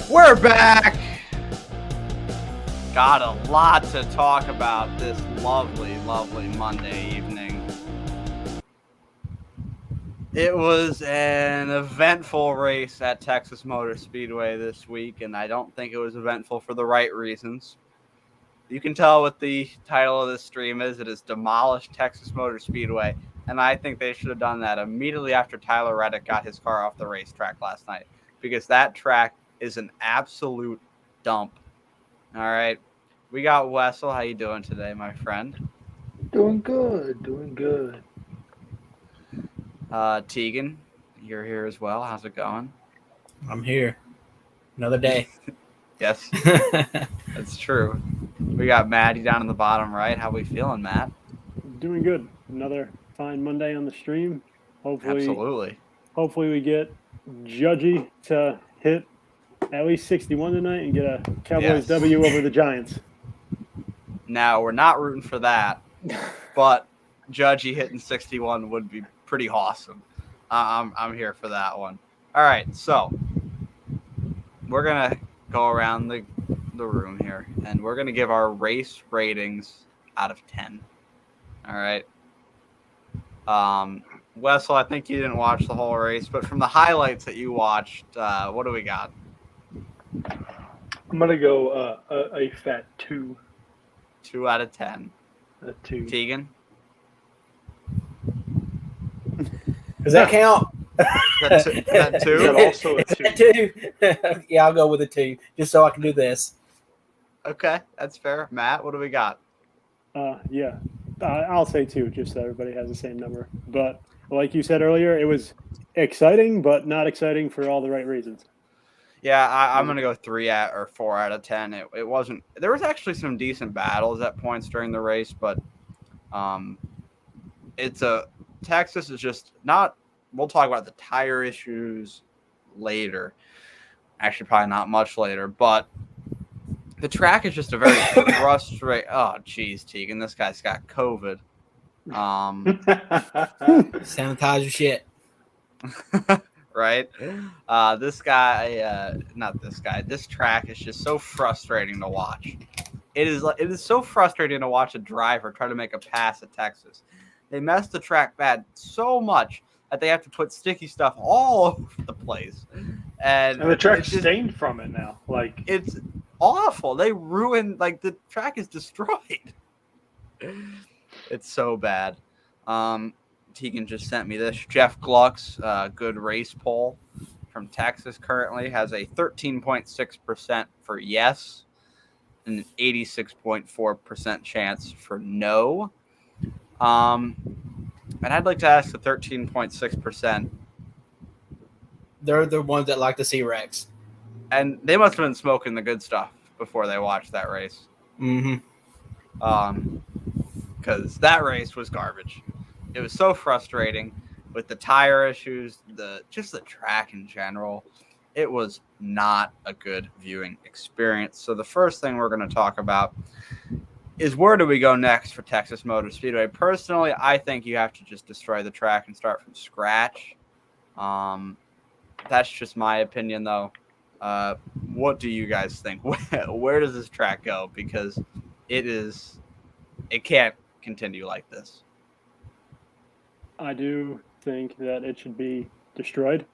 We're back! Got a lot to talk about this lovely, lovely Monday evening. It was an eventful race at Texas Motor Speedway this week, and I don't think it was eventful for the right reasons. You can tell what the title of this stream is. It is Demolish Texas Motor Speedway, and I think they should have done that immediately after Tyler Reddick got his car off the racetrack last night, because that track is an absolute dump. All right. We got Wessel. How you doing today, my friend? Doing good. Tegan, you're here as well. How's it going? I'm here. Another day. Yes, that's true. We got Maddie down in the bottom right. How we feeling, Matt? Doing good. Another fine Monday on the stream. Absolutely. Hopefully we get Judgy to hit at least 61 tonight and get a Cowboys W over the Giants. Now, we're not rooting for that, but Judgy hitting 61 would be pretty awesome. I'm here for that one. All right, so we're going to go around the room here, and we're going to give our race ratings out of 10. All right. Wessel, I think you didn't watch the whole race, but from the highlights that you watched, what do we got? I'm gonna go a fat 2. 2 out of 10. A 2. Tegan? Does that count? That 2? Is that also a 2? 2? Yeah, I'll go with a 2, just so I can do this. Okay, that's fair. Matt, what do we got? Yeah. I'll say 2, just so everybody has the same number. But like you said earlier, it was exciting, but not exciting for all the right reasons. Yeah, I'm going to go 3 or 4 out of 10. It wasn't – there was actually some decent battles at points during the race, but Texas is just not – we'll talk about the tire issues later. Actually, probably not much later, but the track is just a very frustrating – oh, geez, Tegan, this guy's got COVID. Sanitize your shit. Right? This track is just so frustrating to watch. It is so frustrating to watch a driver try to make a pass at Texas. They mess the track bad so much that they have to put sticky stuff all over the place. And the track's stained from it now. Like, it's awful. They ruined, like, the track is destroyed. It's so bad. Tegan just sent me this. Jeff Gluck's good race poll from Texas currently has a 13.6% for yes and an 86.4% chance for no. And I'd like to ask the 13.6%. They're the ones that like to see wrecks. And they must have been smoking the good stuff before they watched that race. Mm-hmm. Because that race was garbage. It was so frustrating with the tire issues, just the track in general. It was not a good viewing experience. So the first thing we're going to talk about is where do we go next for Texas Motor Speedway. Personally, I think you have to just destroy the track and start from scratch. That's just my opinion, though. What do you guys think? Where does this track go? Because it can't continue like this. I do think that it should be destroyed.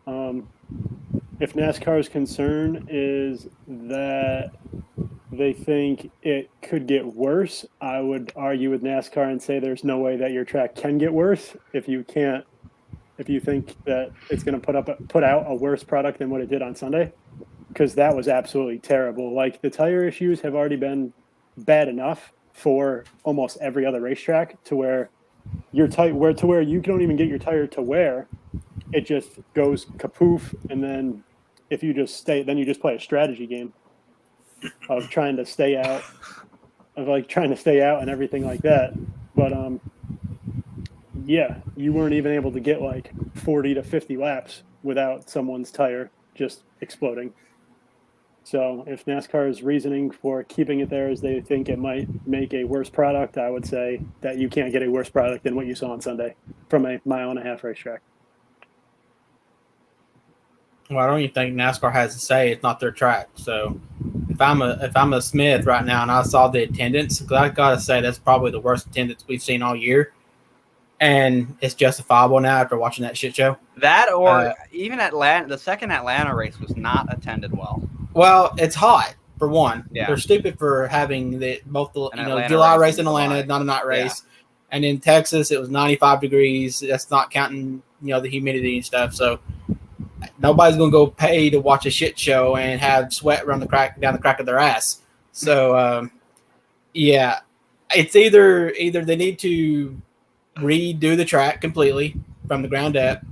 If NASCAR's concern is that they think it could get worse, I would argue with NASCAR and say there's no way that your track can get worse if you think that it's going to put out a worse product than what it did on Sunday, because that was absolutely terrible. Like, the tire issues have already been bad enough for almost every other racetrack to where you don't even get your tire to wear. It just goes kapoof, and then if you just you just play a strategy game of trying to stay out and everything like that. But yeah, you weren't even able to get like 40 to 50 laps without someone's tire just exploding. So if NASCAR's reasoning for keeping it there is they think it might make a worse product, I would say that you can't get a worse product than what you saw on Sunday from a mile-and-a-half racetrack. Well, I don't even think NASCAR has to say it's not their track. So if I'm a Smith right now and I saw the attendance, because I gotta say that's probably the worst attendance we've seen all year, and it's justifiable now after watching that shit show. That or even Atlanta, the second Atlanta race was not attended well. Well, it's hot for one. Yeah. They're stupid for having both the Atlanta July race race in in Atlanta, July. not a night race, and in Texas it was 95 degrees. That's not counting the humidity and stuff. So nobody's gonna go pay to watch a shit show and have sweat down the crack of their ass. So yeah, it's either they need to redo the track completely from the ground up,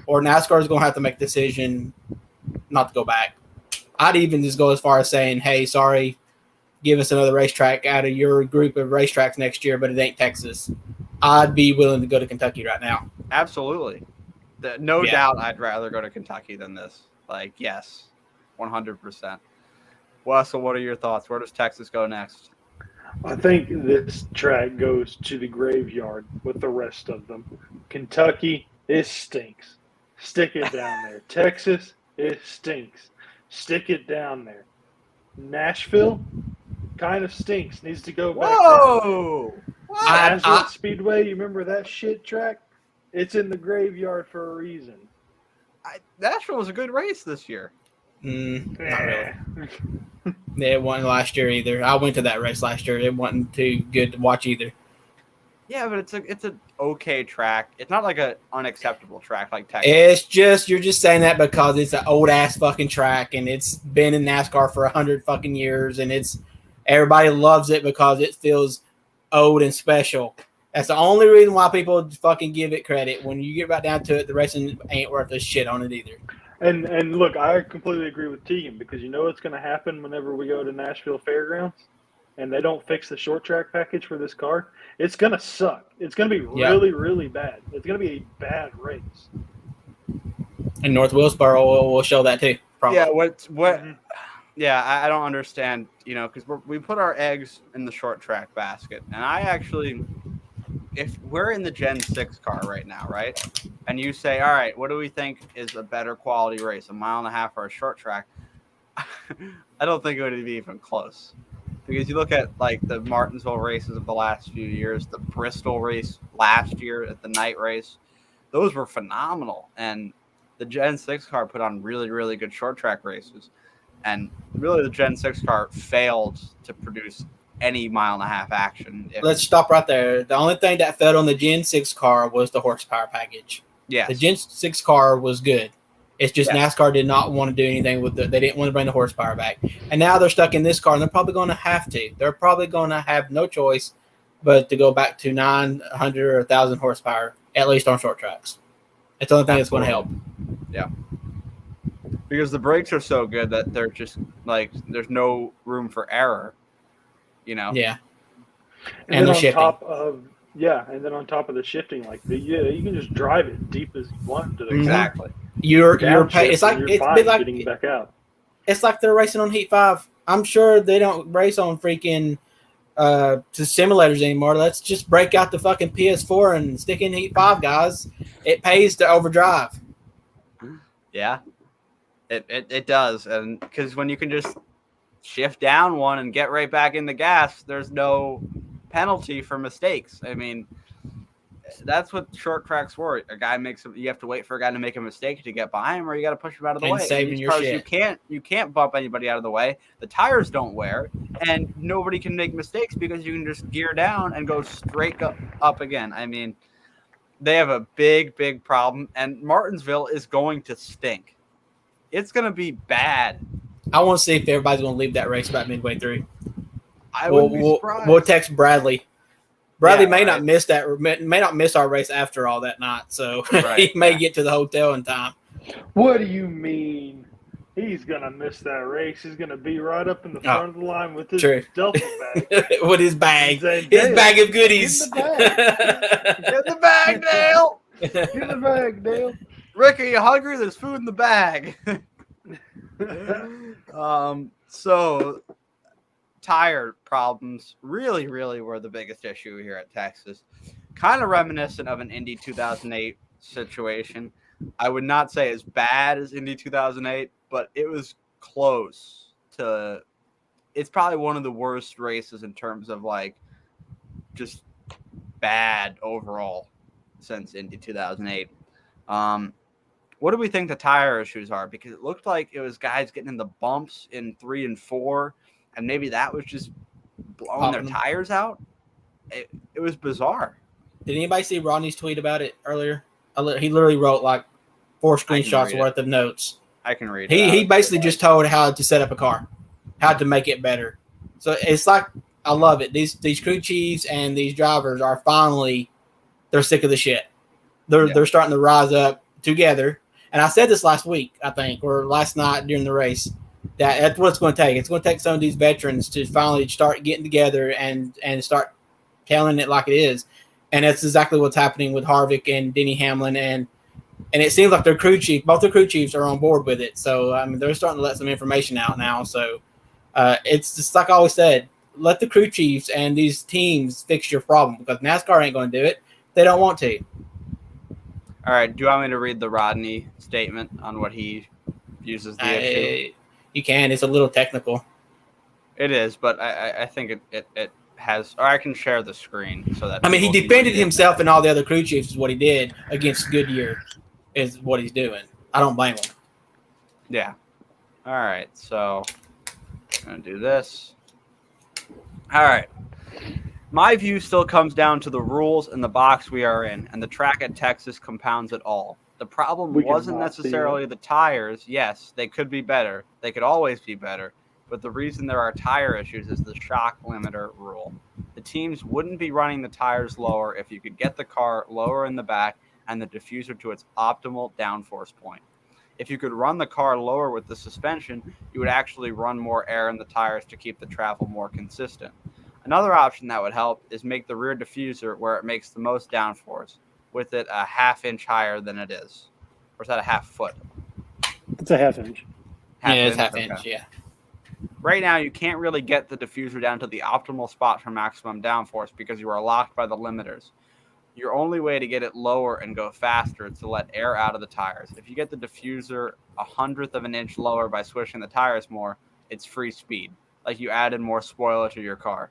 or NASCAR is gonna have to make a decision not to go back. I'd even just go as far as saying, hey, sorry, give us another racetrack out of your group of racetracks next year, but it ain't Texas. I'd be willing to go to Kentucky right now. Absolutely. No doubt I'd rather go to Kentucky than this. Like, yes, 100%. Wessel, what are your thoughts? Where does Texas go next? I think this track goes to the graveyard with the rest of them. Kentucky, it stinks. Stick it down there. Texas, it stinks. Stick it down there. Nashville kind of stinks. Needs to go back. Whoa! Nashville Speedway, you remember that shit track? It's in the graveyard for a reason. Nashville was a good race this year. Not really. It wasn't last year either. I went to that race last year. It wasn't too good to watch either. Yeah, but it's an okay track. It's not like an unacceptable track like Texas. It's just you're just saying that because it's an old ass fucking track and it's been in NASCAR for 100 fucking years and it's everybody loves it because it feels old and special. That's the only reason why people fucking give it credit. When you get right down to it, the racing ain't worth a shit on it either. And look, I completely agree with Tegan because you know what's going to happen whenever we go to Nashville Fairgrounds and they don't fix the short track package for this car? It's going to suck. It's going to be really, really bad. It's going to be a bad race. And North Wilkesboro will show that too. Probably. Yeah, what? Mm-hmm. Yeah, I don't understand, because we put our eggs in the short track basket. And I actually, if we're in the Gen 6 car right now, right? And you say, all right, what do we think is a better quality race, a mile and a half or a short track? I don't think it would be even close. Because you look at like the Martinsville races of the last few years, the Bristol race last year at the night race, those were phenomenal. And the Gen 6 car put on really, really good short track races. And really the Gen 6 car failed to produce any mile and a half action. Let's stop right there. The only thing that failed on the Gen 6 car was the horsepower package. Yeah. The Gen 6 car was good. It's just NASCAR did not want to do anything with it. They didn't want to bring the horsepower back. And now they're stuck in this car, and they're probably going to have to. They're probably going to have no choice but to go back to 900 or 1,000 horsepower, at least on short tracks. It's the only thing that's going to help. Yeah. Because the brakes are so good that they're just like there's no room for error, Yeah. And then on top of the shifting, like you can just drive it deep as you want to the exactly. You're it's like getting back out. It's like they're racing on Heat 5. I'm sure they don't race on freaking to simulators anymore. Let's just break out the fucking PS4 and stick in Heat 5, guys. It pays to overdrive. Yeah. It does, and because when you can just shift down one and get right back in the gas, there's no penalty for mistakes. I mean, that's what short tracks were. You have to wait for a guy to make a mistake to get by him, or you got to push him out of the way. Saving your shit. You can't bump anybody out of the way. The tires don't wear, and nobody can make mistakes because you can just gear down and go straight up again. I mean, they have a big problem, and Martinsville is going to stink. It's going to be bad. I want to see if everybody's going to leave that race about midway through. I wouldn't be surprised. We'll text Bradley. Bradley may not miss our race after all that night, so he may get to the hotel in time. What do you mean? He's going to miss that race. He's going to be right up in the front of the line with his duffel bag. With his bag. His bag of goodies. Get the bag, Dale. Get the bag, Dale. Rick, are you hungry? There's food in the bag. So, tire problems really were the biggest issue here at Texas. Kind of reminiscent of an Indy 2008 situation. I would not say as bad as Indy 2008, but it was close to. It's probably one of the worst races in terms of like just bad overall since Indy 2008. What do we think the tire issues are? Because it looked like it was guys getting in the bumps in 3 and 4, and maybe that was just blowing their tires out. It was bizarre. Did anybody see Rodney's tweet about it earlier? He literally wrote like 4 screenshots worth of notes. I can read it. He basically just told how to set up a car, how to make it better. So it's like, I love it. These crew chiefs and these drivers are finally, they're sick of the shit. They're starting to rise up together. And I said this last week, I think, or last night during the race, that's what it's going to take. It's going to take some of these veterans to finally start getting together and start telling it like it is. And that's exactly what's happening with Harvick and Denny Hamlin. And it seems like both their crew chiefs are on board with it. So, I mean, they're starting to let some information out now. So it's just like I always said, let the crew chiefs and these teams fix your problem, because NASCAR ain't going to do it. They don't want to. All right. Do you want me to read the Rodney statement on what he uses the issue? You can. It's a little technical. It is, but I think it has, or I can share the screen so that. I mean, he defended himself and all the other crew chiefs is what he did against Goodyear, is what he's doing. I don't blame him. Yeah. All right. So I'm going to do this. All right. My view still comes down to the rules and the box we are in, and the track at Texas compounds it all. The problem wasn't necessarily the tires. Yes, they could be better. They could always be better. But the reason there are tire issues is the shock limiter rule. The teams wouldn't be running the tires lower if you could get the car lower in the back and the diffuser to its optimal downforce point. If you could run the car lower with the suspension, you would actually run more air in the tires to keep the travel more consistent. Another option that would help is make the rear diffuser where it makes the most downforce, with it a half-inch higher than it is. Or is that a half foot? It's a half inch. It's half inch, yeah. Right now, you can't really get the diffuser down to the optimal spot for maximum downforce because you are locked by the limiters. Your only way to get it lower and go faster is to let air out of the tires. If you get the diffuser 1/100th of an inch lower by swishing the tires more, it's free speed, like you added more spoiler to your car.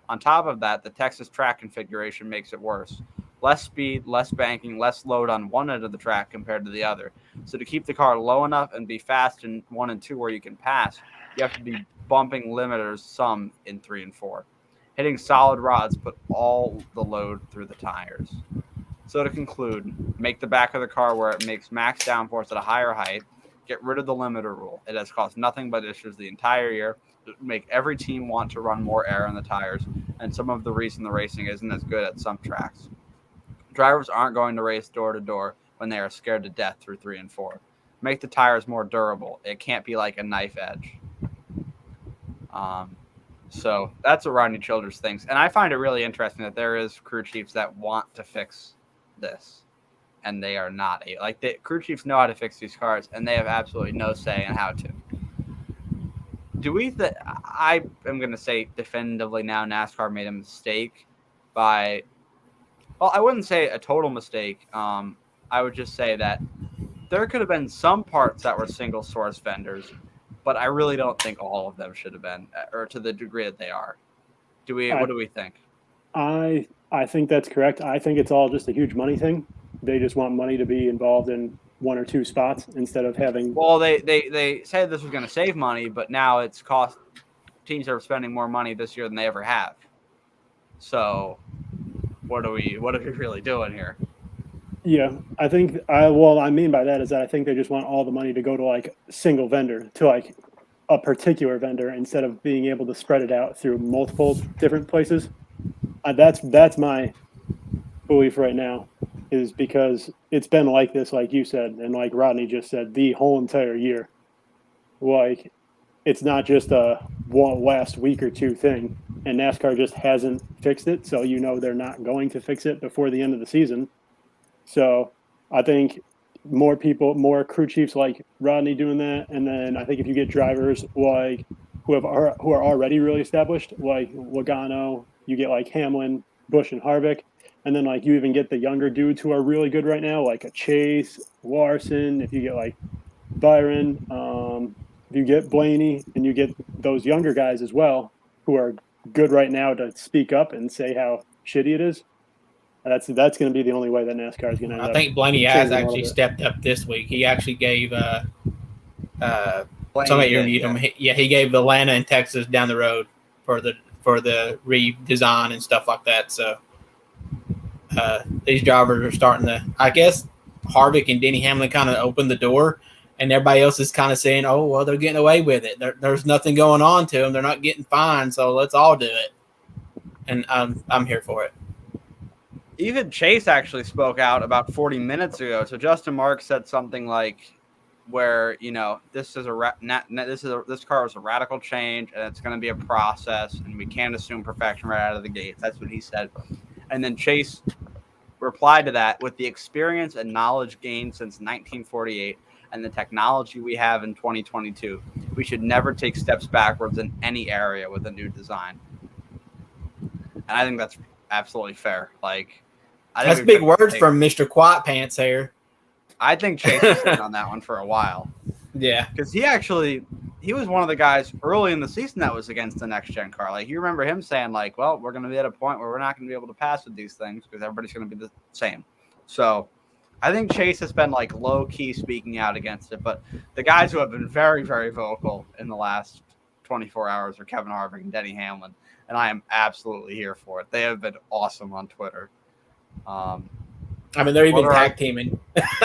On top of that, the Texas track configuration makes it worse. Less speed, less banking, less load on one end of the track compared to the other. So to keep the car low enough and be fast in 1 and 2 where you can pass, you have to be bumping limiters some in 3 and 4. Hitting solid rods put all the load through the tires. So to conclude, make the back of the car where it makes max downforce at a higher height. Get rid of the limiter rule. It has caused nothing but issues the entire year. Make every team want to run more air in the tires, and some of the reason the racing isn't as good at some tracks. Drivers aren't going to race door to door when they are scared to death through 3 and 4. Make the tires more durable. It can't be like a knife edge. So that's what Rodney Childers thinks. And I find it really interesting that there is crew chiefs that want to fix this, and they are not. Like, the crew chiefs know how to fix these cars, and they have absolutely no say in how to. I am going to say definitively now NASCAR made a mistake by, well, I wouldn't say a total mistake. I would just say that there could have been some parts that were single source vendors, but I really don't think all of them should have been, or to the degree that they are. What do we think? I think that's correct. I think it's all just a huge money thing. They just want money to be involved in 1 or 2 spots instead of having. Well, they said this was going to save money, but now it's cost. Teams are spending more money this year than they ever have. So, what are we really doing here? Yeah, I think what I mean by that is that I think they just want all the money to go to like a single vendor, to like a particular vendor, instead of being able to spread it out through multiple different places. That's my belief right now, is because it's been like this, like you said, and like Rodney just said, the whole entire year. Like, it's not just a last week or 2 thing, and NASCAR just hasn't fixed it, so they're not going to fix it before the end of the season. So I think more crew chiefs like Rodney doing that, and then I think if you get drivers like who are already really established, like Logano. You get like Hamlin, Busch, and Harvick, and then like you even get the younger dudes who are really good right now, like a Chase, Larson. If you get like Byron, if you get Blaney, and you get those younger guys as well who are good right now to speak up and say how shitty it is. That's going to be the only way that NASCAR is going to end I up. think Blaney has changing a actually little bit. stepped up this week. He actually gave Blaney somebody did, interviewed yeah. him. He gave Atlanta and Texas down the road for the redesign and stuff like that. So these drivers are starting to. I guess Harvick and Denny Hamlin kind of opened the door, and everybody else is kind of saying, "Oh, well, they're getting away with it. There's nothing going on to them. They're not getting fined, so let's all do it." And I'm here for it. Even Chase actually spoke out about 40 minutes ago. So Justin Marks said something like, "Where this car is a radical change, and it's going to be a process, and we can't assume perfection right out of the gate." That's what he said. And then Chase replied to that with the experience and knowledge gained since 1948 and the technology we have in 2022. We should never take steps backwards in any area with a new design. And I think that's absolutely fair. Like. That's big words from Mr. Quiet Pants here. I think Chase was sitting on that one for a while. Yeah. Because he was one of the guys early in the season that was against the next-gen car. Like, you remember him saying, like, well, we're going to be at a point where we're not going to be able to pass with these things because everybody's going to be the same. So I think Chase has been, like, low-key speaking out against it. But the guys who have been very, very vocal in the last 24 hours are Kevin Harvick and Denny Hamlin. And I am absolutely here for it. They have been awesome on Twitter. I mean, they're even tag teaming.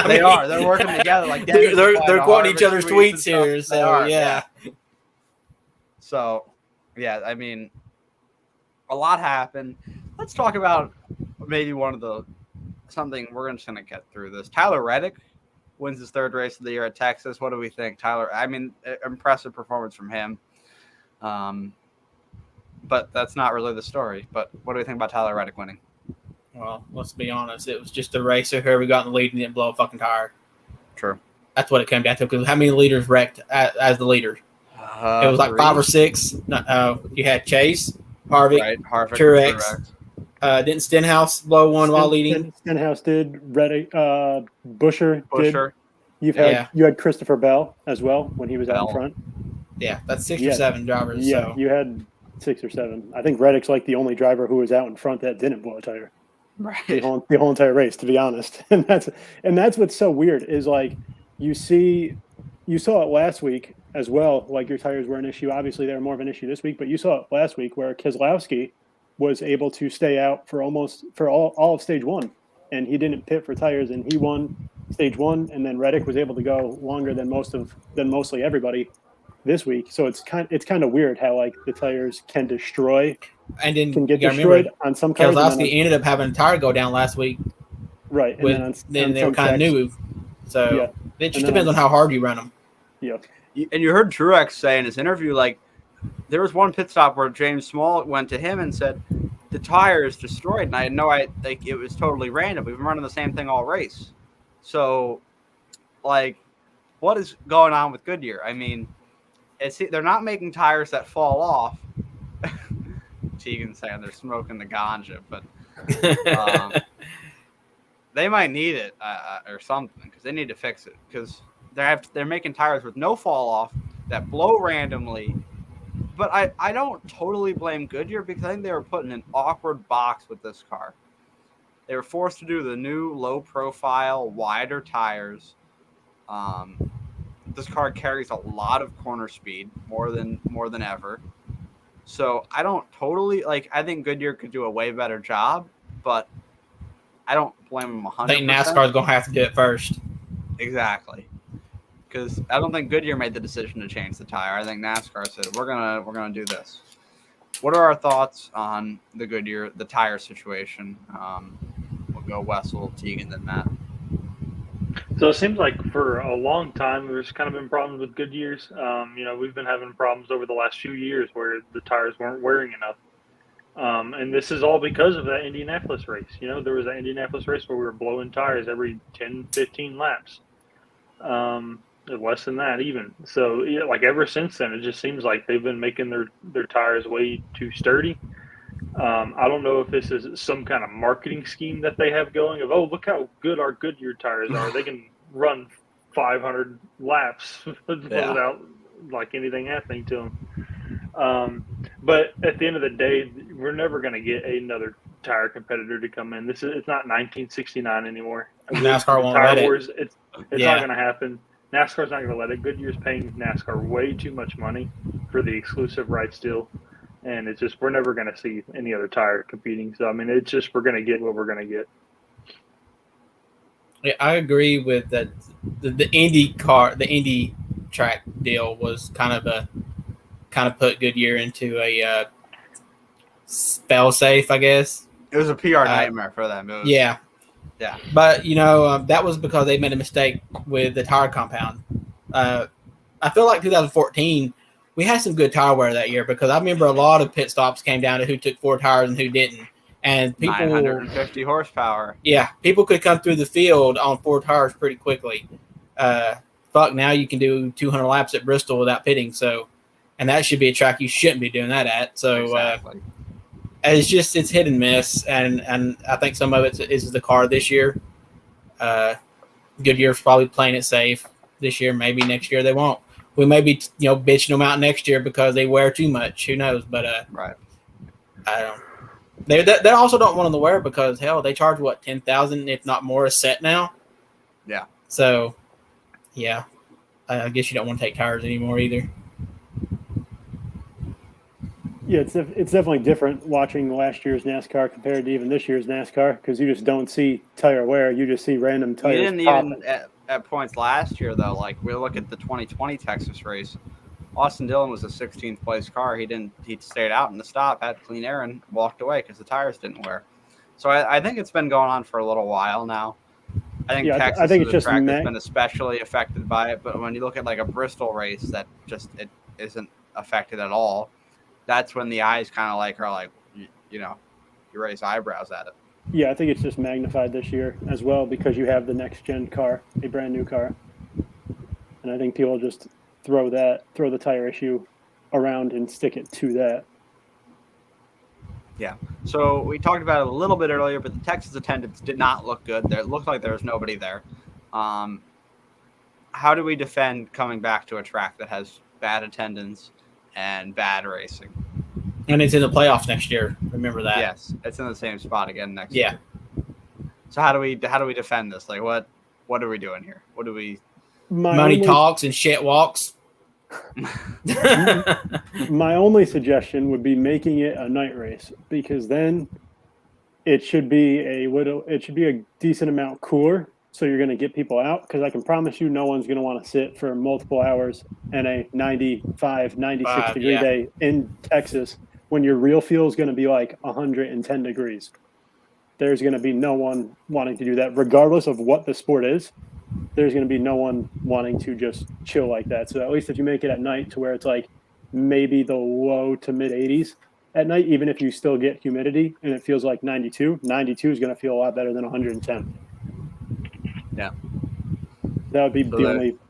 They are. They're working together. Like they're quoting each other's tweets here. So yeah. So yeah, I mean, a lot happened. Let's talk about maybe something we're just gonna get through this. Tyler Reddick wins his third race of the year at Texas. What do we think, Tyler? I mean, impressive performance from him. But that's not really the story. But what do we think about Tyler Reddick winning? Well, let's be honest. It was just a racer. Whoever got in the lead and didn't blow a fucking tire. True. That's what it came down to. Because how many leaders wrecked as the leader? It was like 5 or 6. You had Chase, Harvick, Truex. Didn't Stenhouse blow one while leading? Stenhouse did. Reddick, Buscher did. You had Christopher Bell as well when he was out in front. Yeah, that's 6 or 7 drivers. Yeah, so. You had 6 or 7. I think Reddick's like the only driver who was out in front that didn't blow a tire. Right. The whole entire race, to be honest. And that's what's so weird is like you saw it last week as well. Like your tires were an issue. Obviously, they were more of an issue this week, but you saw it last week where Keselowski was able to stay out for all of stage 1, and he didn't pit for tires, and he won stage 1, and then Reddick was able to go longer than mostly everybody this week. So it's kind of weird how like the tires can destroy. And then can get destroyed on some cars. Keselowski ended up having a tire go down last week. Right. And then they were kind of new. So it just depends on how hard you run them. Yeah. And you heard Truex say in his interview, like, there was one pit stop where James Small went to him and said, the tire is destroyed. And I had no idea, like, it was totally random. We've been running the same thing all race. So, like, what is going on with Goodyear? I mean, they're not making tires that fall off. Tegan's saying they're smoking the ganja, but they might need it or something because they need to fix it because they're making tires with no fall off that blow randomly. But I don't totally blame Goodyear because I think they were put in an awkward box with this car. They were forced to do the new low profile, wider tires. This car carries a lot of corner speed, more than ever. So I don't totally I think Goodyear could do a way better job, but I don't blame them 100%. I think NASCAR's gonna have to do it first. Exactly, because I don't think Goodyear made the decision to change the tire. I think NASCAR said we're gonna do this. What are our thoughts on the tire situation? We'll go Wessel, Tegan, then Matt. So it seems like for a long time there's kind of been problems with Goodyears. We've been having problems over the last few years where the tires weren't wearing enough. And this is all because of that Indianapolis race. There was an Indianapolis race where we were blowing tires every 10, 15 laps. And less than that even. So yeah, like ever since then, it just seems like they've been making their tires way too sturdy. I don't know if this is some kind of marketing scheme that they have going of, oh, look how good our Goodyear tires are. They can run 500 laps without like anything happening to them. But at the end of the day, we're never going to get another tire competitor to come in. It's not 1969 anymore. NASCAR won't Tire let Wars, it. it's not going to happen. NASCAR's not going to let it. Goodyear's paying NASCAR way too much money for the exclusive rights deal. And it's just, we're never going to see any other tire competing. So, I mean, it's just, we're going to get what we're going to get. Yeah, I agree with that. The Indy track deal was kind of put Goodyear into a spell safe, I guess. It was a PR nightmare for them. Yeah. But that was because they made a mistake with the tire compound. I feel like 2014. We had some good tire wear that year because I remember a lot of pit stops came down to who took 4 tires and who didn't. And people 950 horsepower. Yeah, people could come through the field on 4 tires pretty quickly. Now you can do 200 laps at Bristol without pitting. So, and that should be a track you shouldn't be doing that at. So, exactly. It's hit and miss, and I think some of it is the car this year. Goodyear's probably playing it safe this year. Maybe next year they won't. We may be bitching them out next year because they wear too much. Who knows? But right. I don't. They also don't want them to wear because hell, they charge what $10,000 if not more a set now. Yeah. So, yeah, I guess you don't want to take tires anymore either. Yeah, it's definitely different watching last year's NASCAR compared to even this year's NASCAR because you just don't see tire wear. You just see random tires. You didn't even at points last year though. Like we look at the 2020 Texas race. Austin Dillon was a 16th place car. He stayed out in the stop, had clean air, and walked away because the tires didn't wear. So I think it's been going on for a little while now. I think Texas is a track that's been especially affected by it. But when you look at like a Bristol race that just it isn't affected at all, that's when the eyes kind of are like, you raise eyebrows at it. Yeah, I think it's just magnified this year as well because you have the next gen car, a brand new car, and I think people just throw the tire issue around and stick it to that. Yeah. So we talked about it a little bit earlier, but the Texas attendance did not look good. It looked like there was nobody there. How do we defend coming back to a track that has bad attendance and bad racing? And it's in the playoffs next year. Remember that. Yes, it's in the same spot again next year. So how do we defend this? Like what are we doing here? What do we? Money talks and shit walks. My only suggestion would be making it a night race because then it should be a decent amount cooler, so you're going to get people out. Because I can promise you, no one's going to want to sit for multiple hours in a 95, 96 degree day in Texas when your real fuel is going to be like 110 degrees. There's going to be no one wanting to do that, regardless of what the sport is. There's going to be no one wanting to just chill like that. So at least if you make it at night to where it's like maybe the low to mid 80s at night, even if you still get humidity and it feels like 92 is going to feel a lot better than 110. Yeah. That would be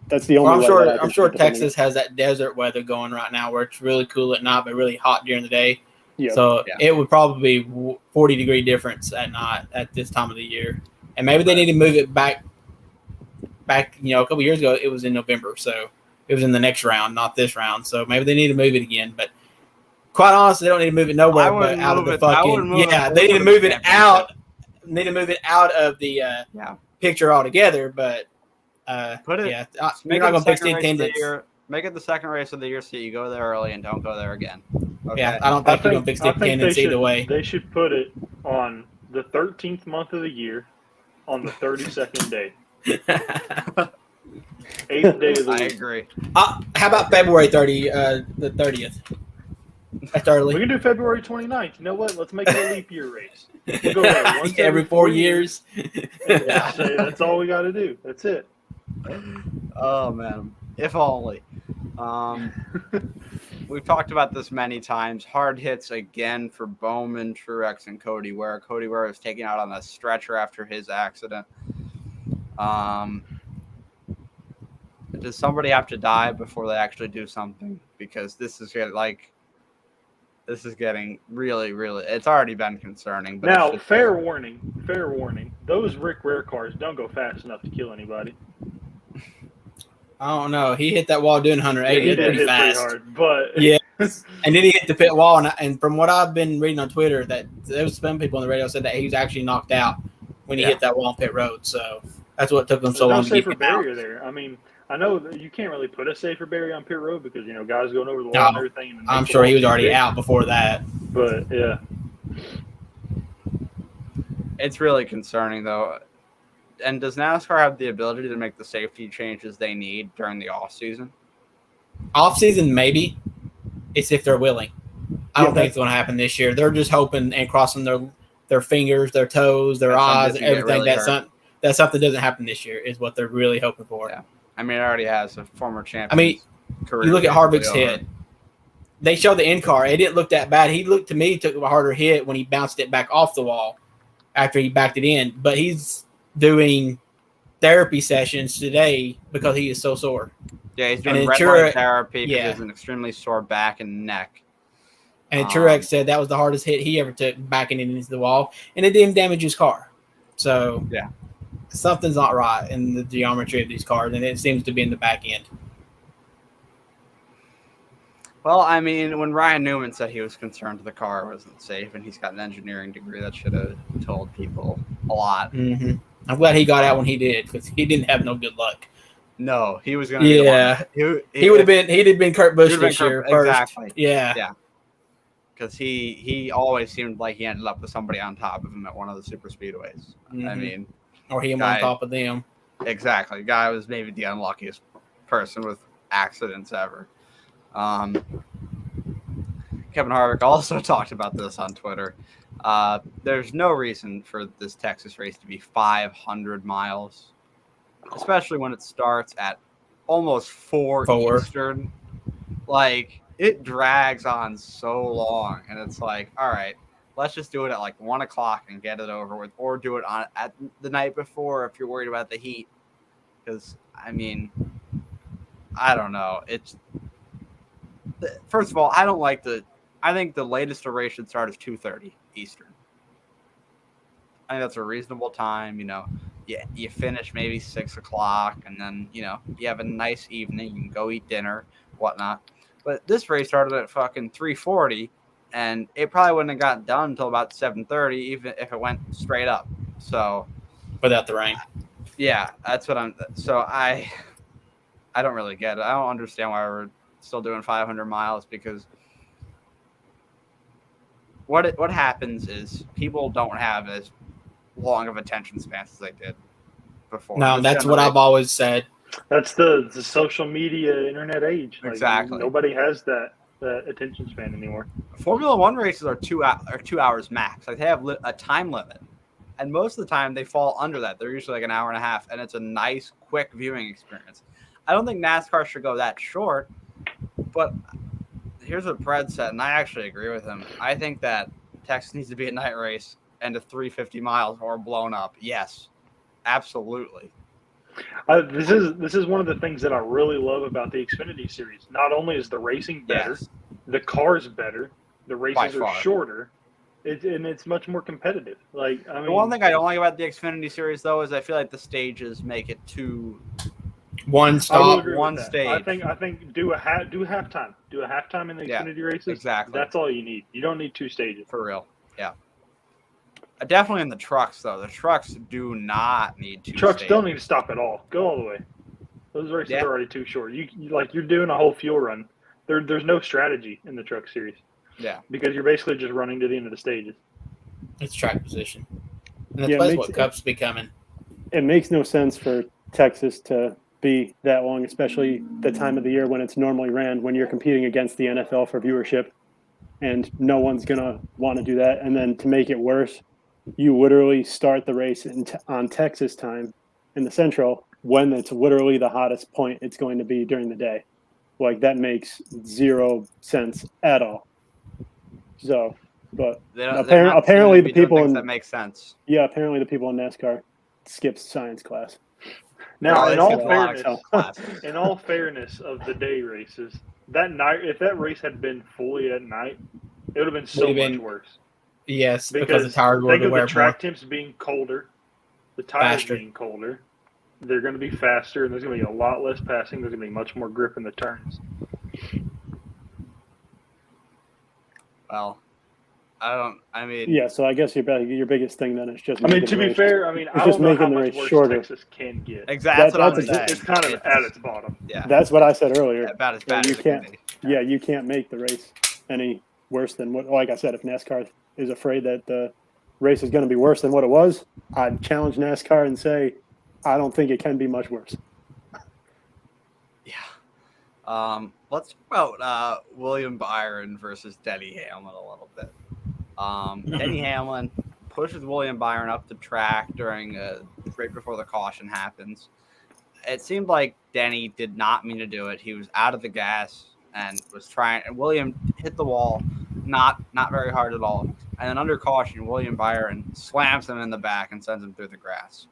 that's the only way. I'm sure Texas has that desert weather going right now where it's really cool at night, but really hot during the day. Yeah. So it would probably be 40 degree difference at night at this time of the year. And maybe they need to move it back, a couple years ago, it was in November. So it was in the next round, not this round. So maybe they need to move it again. But quite honestly, they don't need to move it nowhere but out of the fucking. They need to move it out. Need to move it out of the picture altogether. But you're not going to fix the attendance. Make it the second race of the year so you go there early and don't go there again. Okay? Yeah, I don't think you're going to fix the attendance either way. They should put it on the 13th month of the year on the 32nd day. 8th day of the week. I agree. How about February 30, the 30th? That's early. We can do February 29th. You know what? Let's make it a leap year race. We'll go there once every 4 years. That's all we got to do. That's it. Oh, man. If only. We've talked about this many times. Hard hits again for Bowman, Truex, and Cody Ware. Cody Ware was taken out on a stretcher after his accident. does somebody have to die before they actually do something? Because this is getting really, really. It's already been concerning. But Now, fair warning. Those Rick Ware cars don't go fast enough to kill anybody. I don't know. He hit that wall doing 180. He It's did pretty hit fast. pretty hard, but Yeah. And then he hit the pit wall. And from what I've been reading on Twitter, that there was some people on the radio said that he was actually knocked out when he hit that wall on pit road. So that's what took him so long to get safer him barrier out. there. I mean, I know that you can't really put a safer barrier on pit road because guys going over the wall and everything. And I'm sure he was already out before that. But yeah, it's really concerning though. And does NASCAR have the ability to make the safety changes they need during the off season? Off season, maybe. It's if they're willing. I don't think it's going to happen this year. They're just hoping and crossing their fingers, their toes, their eyes, everything. Really that something doesn't happen this year is what they're really hoping for. Yeah. I mean, it already has a former champion. I mean, you look at Harvick's hit. They showed the in car. It didn't look that bad. He took a harder hit when he bounced it back off the wall after he backed it in. But he's doing therapy sessions today because he is so sore. Yeah, he's doing red light therapy because he has an extremely sore back and neck. And Truex said that was the hardest hit he ever took, backing it into the wall, and it didn't damage his car. So yeah, something's not right in the geometry of these cars, and it seems to be in the back end. Well, I mean, when Ryan Newman said he was concerned the car wasn't safe, and he's got an engineering degree, that should have told people a lot. Mm-hmm. I'm glad he got out when he did, because he didn't have no good luck. No, he was going to be the one. He would have been. He'd have been Kurt Busch this year. Exactly. First. Yeah. Because he always seemed like he ended up with somebody on top of him at one of the super speedways. Mm-hmm. I mean, or him on top of them. Exactly. Guy was maybe the unluckiest person with accidents ever. Kevin Harvick also talked about this on Twitter. There's no reason for this Texas race to be 500 miles, especially when it starts at almost 4 Eastern. Like, it drags on so long, and it's like, all right, let's just do it at like 1 o'clock and get it over with, or do it at the night before if you're worried about the heat. Because, I mean, I don't know. First of all, I think the latest a race should start is 2:30 Eastern. I think that's a reasonable time. You finish maybe 6 o'clock, and then you have a nice evening. You can go eat dinner, whatnot. But this race started at fucking 3:40, and it probably wouldn't have gotten done until about 7:30, even if it went straight up. So, without the rain. Yeah, that's what I'm. So I don't really get it. I don't understand why we're still doing 500 miles because what happens is people don't have as long of attention spans as they did before. No, that's what I've always said. That's the social media internet age. Like, exactly. Nobody has that attention span anymore. Formula One races are 2 hours max. Like they have a time limit, and most of the time they fall under that. They're usually like an hour and a half, and it's a nice, quick viewing experience. I don't think NASCAR should go that short, but here's what Fred said, and I actually agree with him. I think that Texas needs to be a night race and a 350 miles or blown up. Yes, absolutely. This is one of the things that I really love about the Xfinity series. Not only is the racing better, the car's better, the races are shorter, and it's much more competitive. Like, I mean, the one thing I don't like about the Xfinity series, though, is I feel like the stages make it too one stop, one stage. I think do halftime. Do a halftime in the Xfinity races. Exactly. That's all you need. You don't need 2 stages. For real. Yeah. Definitely in the trucks, though. The trucks do not need 2 Trucks stages. don't need to stop at all. Go all the way. Those races are already too short. You're doing a whole fuel run. There's no strategy in the truck series. Yeah. Because you're basically just running to the end of the stages. It's track position. And that's what Cup's becoming. It makes no sense for Texas to be that long, especially the time of the year when it's normally ran, when you're competing against the NFL for viewership, and no one's going to want to do that. And then to make it worse, you literally start the race on Texas time in the Central when it's literally the hottest point it's going to be during the day. Like, that makes zero sense at all. So, but apparently the people in that makes sense. Yeah, apparently the people in NASCAR skipped science class. Now, Well, in they all seem to like fairness, classes. in all fairness of the day races, that night, if that race had been fully at night, it would have been so Would've much been- worse. Yes, because Because the tires think would of wear the track more. temps being colder, the tires Faster. being colder. They're going to be faster, and there's going to be a lot less passing. There's going to be much more grip in the turns. Well, I mean, Yeah, so I guess your biggest thing then is just. I mean, making to the be race- fair, I mean, I just don't know how making the much race worse shorter. Texas can get. exactly. That's what I'm that's saying. It's kind of at its bottom. Yeah, That's what I said earlier. about as Yeah, bad you as it can can't- be. Yeah, you can't make the race any worse than what. Like I said, if NASCAR is afraid that the race is going to be worse than what it was, I'd challenge NASCAR and say, I don't think it can be much worse. Yeah. Let's talk about William Byron versus Denny Hamlin a little bit. Denny Hamlin pushes William Byron up the track during right before the caution happens. It seemed like Denny did not mean to do it. He was out of the gas and was trying. And William hit the wall, not very hard at all. And then under caution, William Byron slams him in the back and sends him through the grass.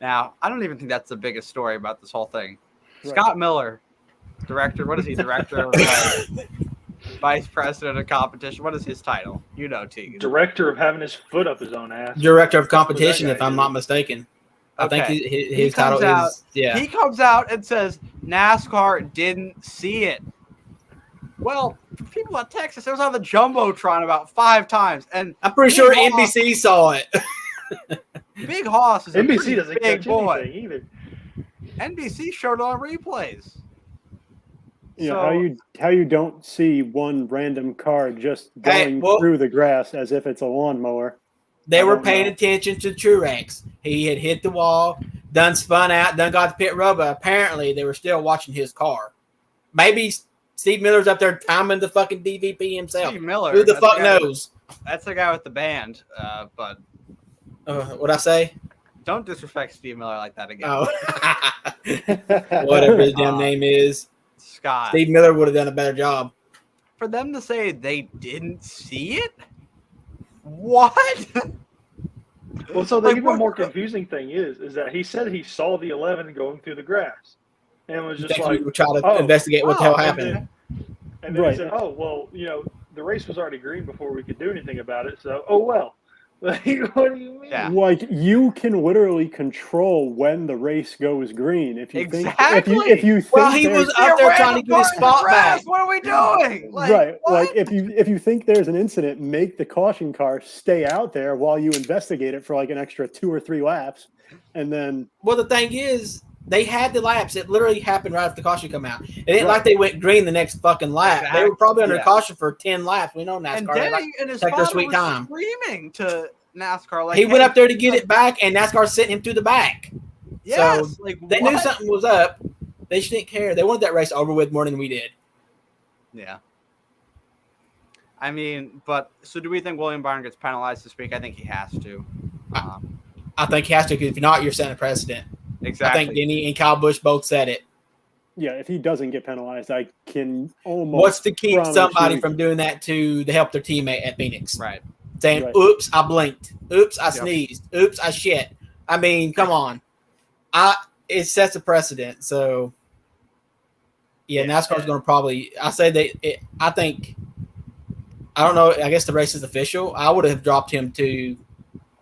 Now, I don't even think that's the biggest story about this whole thing. Right. Scott Miller, director. What is he? Director of vice president of competition. What is his title? You know, Tegan. Director of having his foot up his own ass. Director of That's what competition, that if guy I'm is. not mistaken. I think Okay. his comes title out- is yeah. He comes out and says NASCAR didn't see it. Well, people at Texas, it was on the Jumbotron about 5 times. And I'm pretty Big sure Hoss- NBC saw it. Big Hoss is a NBC pretty doesn't big catch boy. anything either. NBC showed it on replays. Yeah, So- how you don't see one random car just Hey, going well- through the grass as if it's a lawnmower. They I were don't paying know. attention to Truex. He had hit the wall, done spun out, done got the pit road, but apparently they were still watching his car. Maybe Steve Miller's up there timing the fucking DVP himself. Steve Miller. Who the that's fuck guy- knows? That's the guy with the band. But What'd I say? don't disrespect Steve Miller like that again. Oh. Whatever his damn Uh, name is. Scott. Steve Miller would have done a better job. For them to say they didn't see it? What? Well, so the Like, even what- more confusing thing is that he said he saw the 11 going through the grass, and was You just think like, we would try to oh, investigate what the hell oh, happened? and then Right. he said, "Oh, well, the race was already green before we could do anything about it. So, oh well." Like, what do you mean? Yeah. Like you can literally control when the race goes green if you Exactly. think if you think Well, he there's- was up there trying to get his spot back. What are we doing? Like, right. what? Like if you think there's an incident, make the caution car stay out there while you investigate it for like an extra 2 or 3 laps, and then Well, the thing is, they had the laps. It literally happened right after the caution come out. It ain't Right. like they went green the next fucking lap. They were probably under Yeah. caution for 10 laps. We know and NASCAR. They Denny like- and his take their father sweet was time. screaming to NASCAR. Like, he went hey, up there to get it back, and NASCAR sent him through the back. Yes. So, like, They what? knew something was up. They just didn't care. They wanted that race over with more than we did. Yeah. I mean, but so do we think William Byron gets penalized this week? I think he has to. I think he has to, because if not, you're setting a precedent. Exactly. I think Denny and Kyle Busch both said it. yeah, if he doesn't get penalized, I can almost What's to keep promise somebody you- from doing that to help their teammate at Phoenix? Right. Saying, Right. oops, I blinked. Oops, I Yep. sneezed. Oops, I shit. I mean, come on. It sets a precedent. So, yeah, NASCAR's going to probably. I think. I don't know. I guess the race is official. I would have dropped him to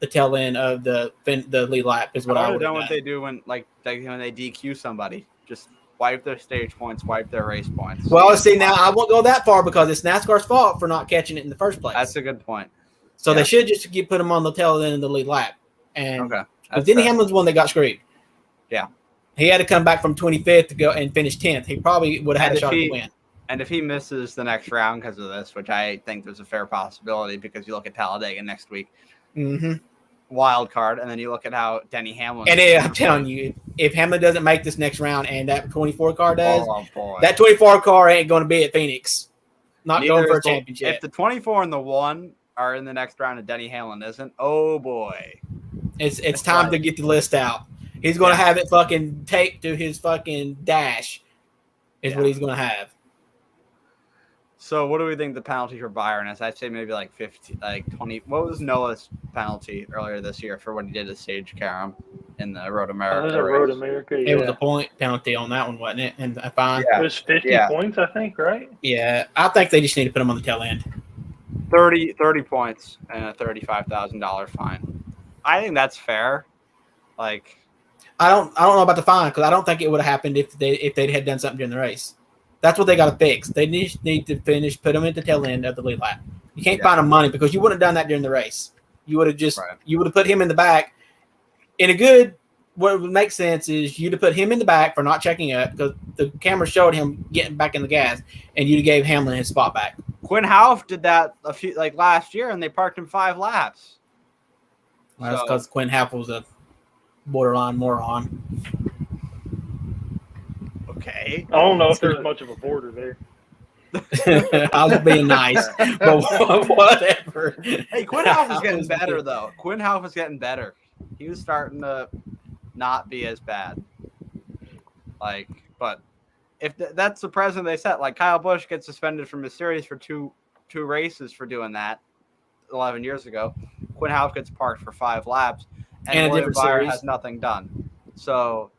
the tail end of the lead lap. Is what I I would would have done done. what they do when they DQ somebody. Just wipe their stage points, wipe their race points. Well, see, now I won't go that far because it's NASCAR's fault for not catching it in the first place. That's a good point. So yeah. they should just put him on the tail end of the lead lap. And Okay. But That's Denny fair. Hamlin's the one that got screwed. Yeah. He had to come back from 25th to go and finish 10th. He probably would have had And a shot if to he- win. And if he misses the next round because of this, which I think there's a fair possibility because you look at Talladega next week, Mm-hmm. wild card, and then you look at how Denny Hamlin. And I'm telling you, if Hamlin doesn't make this next round and that 24 car does, oh boy, that 24 car ain't going to be at Phoenix. Not Neither going for is a the- championship. If the 24 and the 1 are in the next round and Denny Hamlin isn't, oh boy. It's time right. to get the list out. He's going to have it fucking taped to his fucking dash. Is Yeah. what he's going to have. So what do we think the penalty for Byron is? I'd say maybe like 15, like 20. What was Noah's penalty earlier this year for what he did to Sage Karam? in the Road Oh, America there's a race. Road America. Yeah. It was a point penalty on that one, wasn't it? And a fine. Yeah. It was 50 Yeah. points, I think, right? Yeah, I think they just need to put him on the tail end. 30 points and a $35,000 fine. I think that's fair. Like, I don't know about the fine because I don't think it would have happened if they had done something during the race. That's what they got to fix. They need to put them at the tail end of the lead lap. You can't fine them money because you wouldn't have done that during the race. You would have just you would have put him in the back. In a good, what would make sense is you'd have put him in the back for not checking up because the camera showed him getting back in the gas, and you'd have gave Hamlin his spot back. Quinn Houff did that last year, and they parked him 5 laps. Well, that's because Quinn Houff was a borderline moron. Okay. I don't know if there's much of a border there. I was being nice, but whatever. Hey, Quinn Houff is getting better, though. Quinn Houff is getting better. He was starting to not be as bad. Like, but if that's the precedent they set, like Kyle Busch gets suspended from his series for two races for doing that 11 years ago. Quinn Houff gets parked for 5 laps, and William Byron has nothing done. So,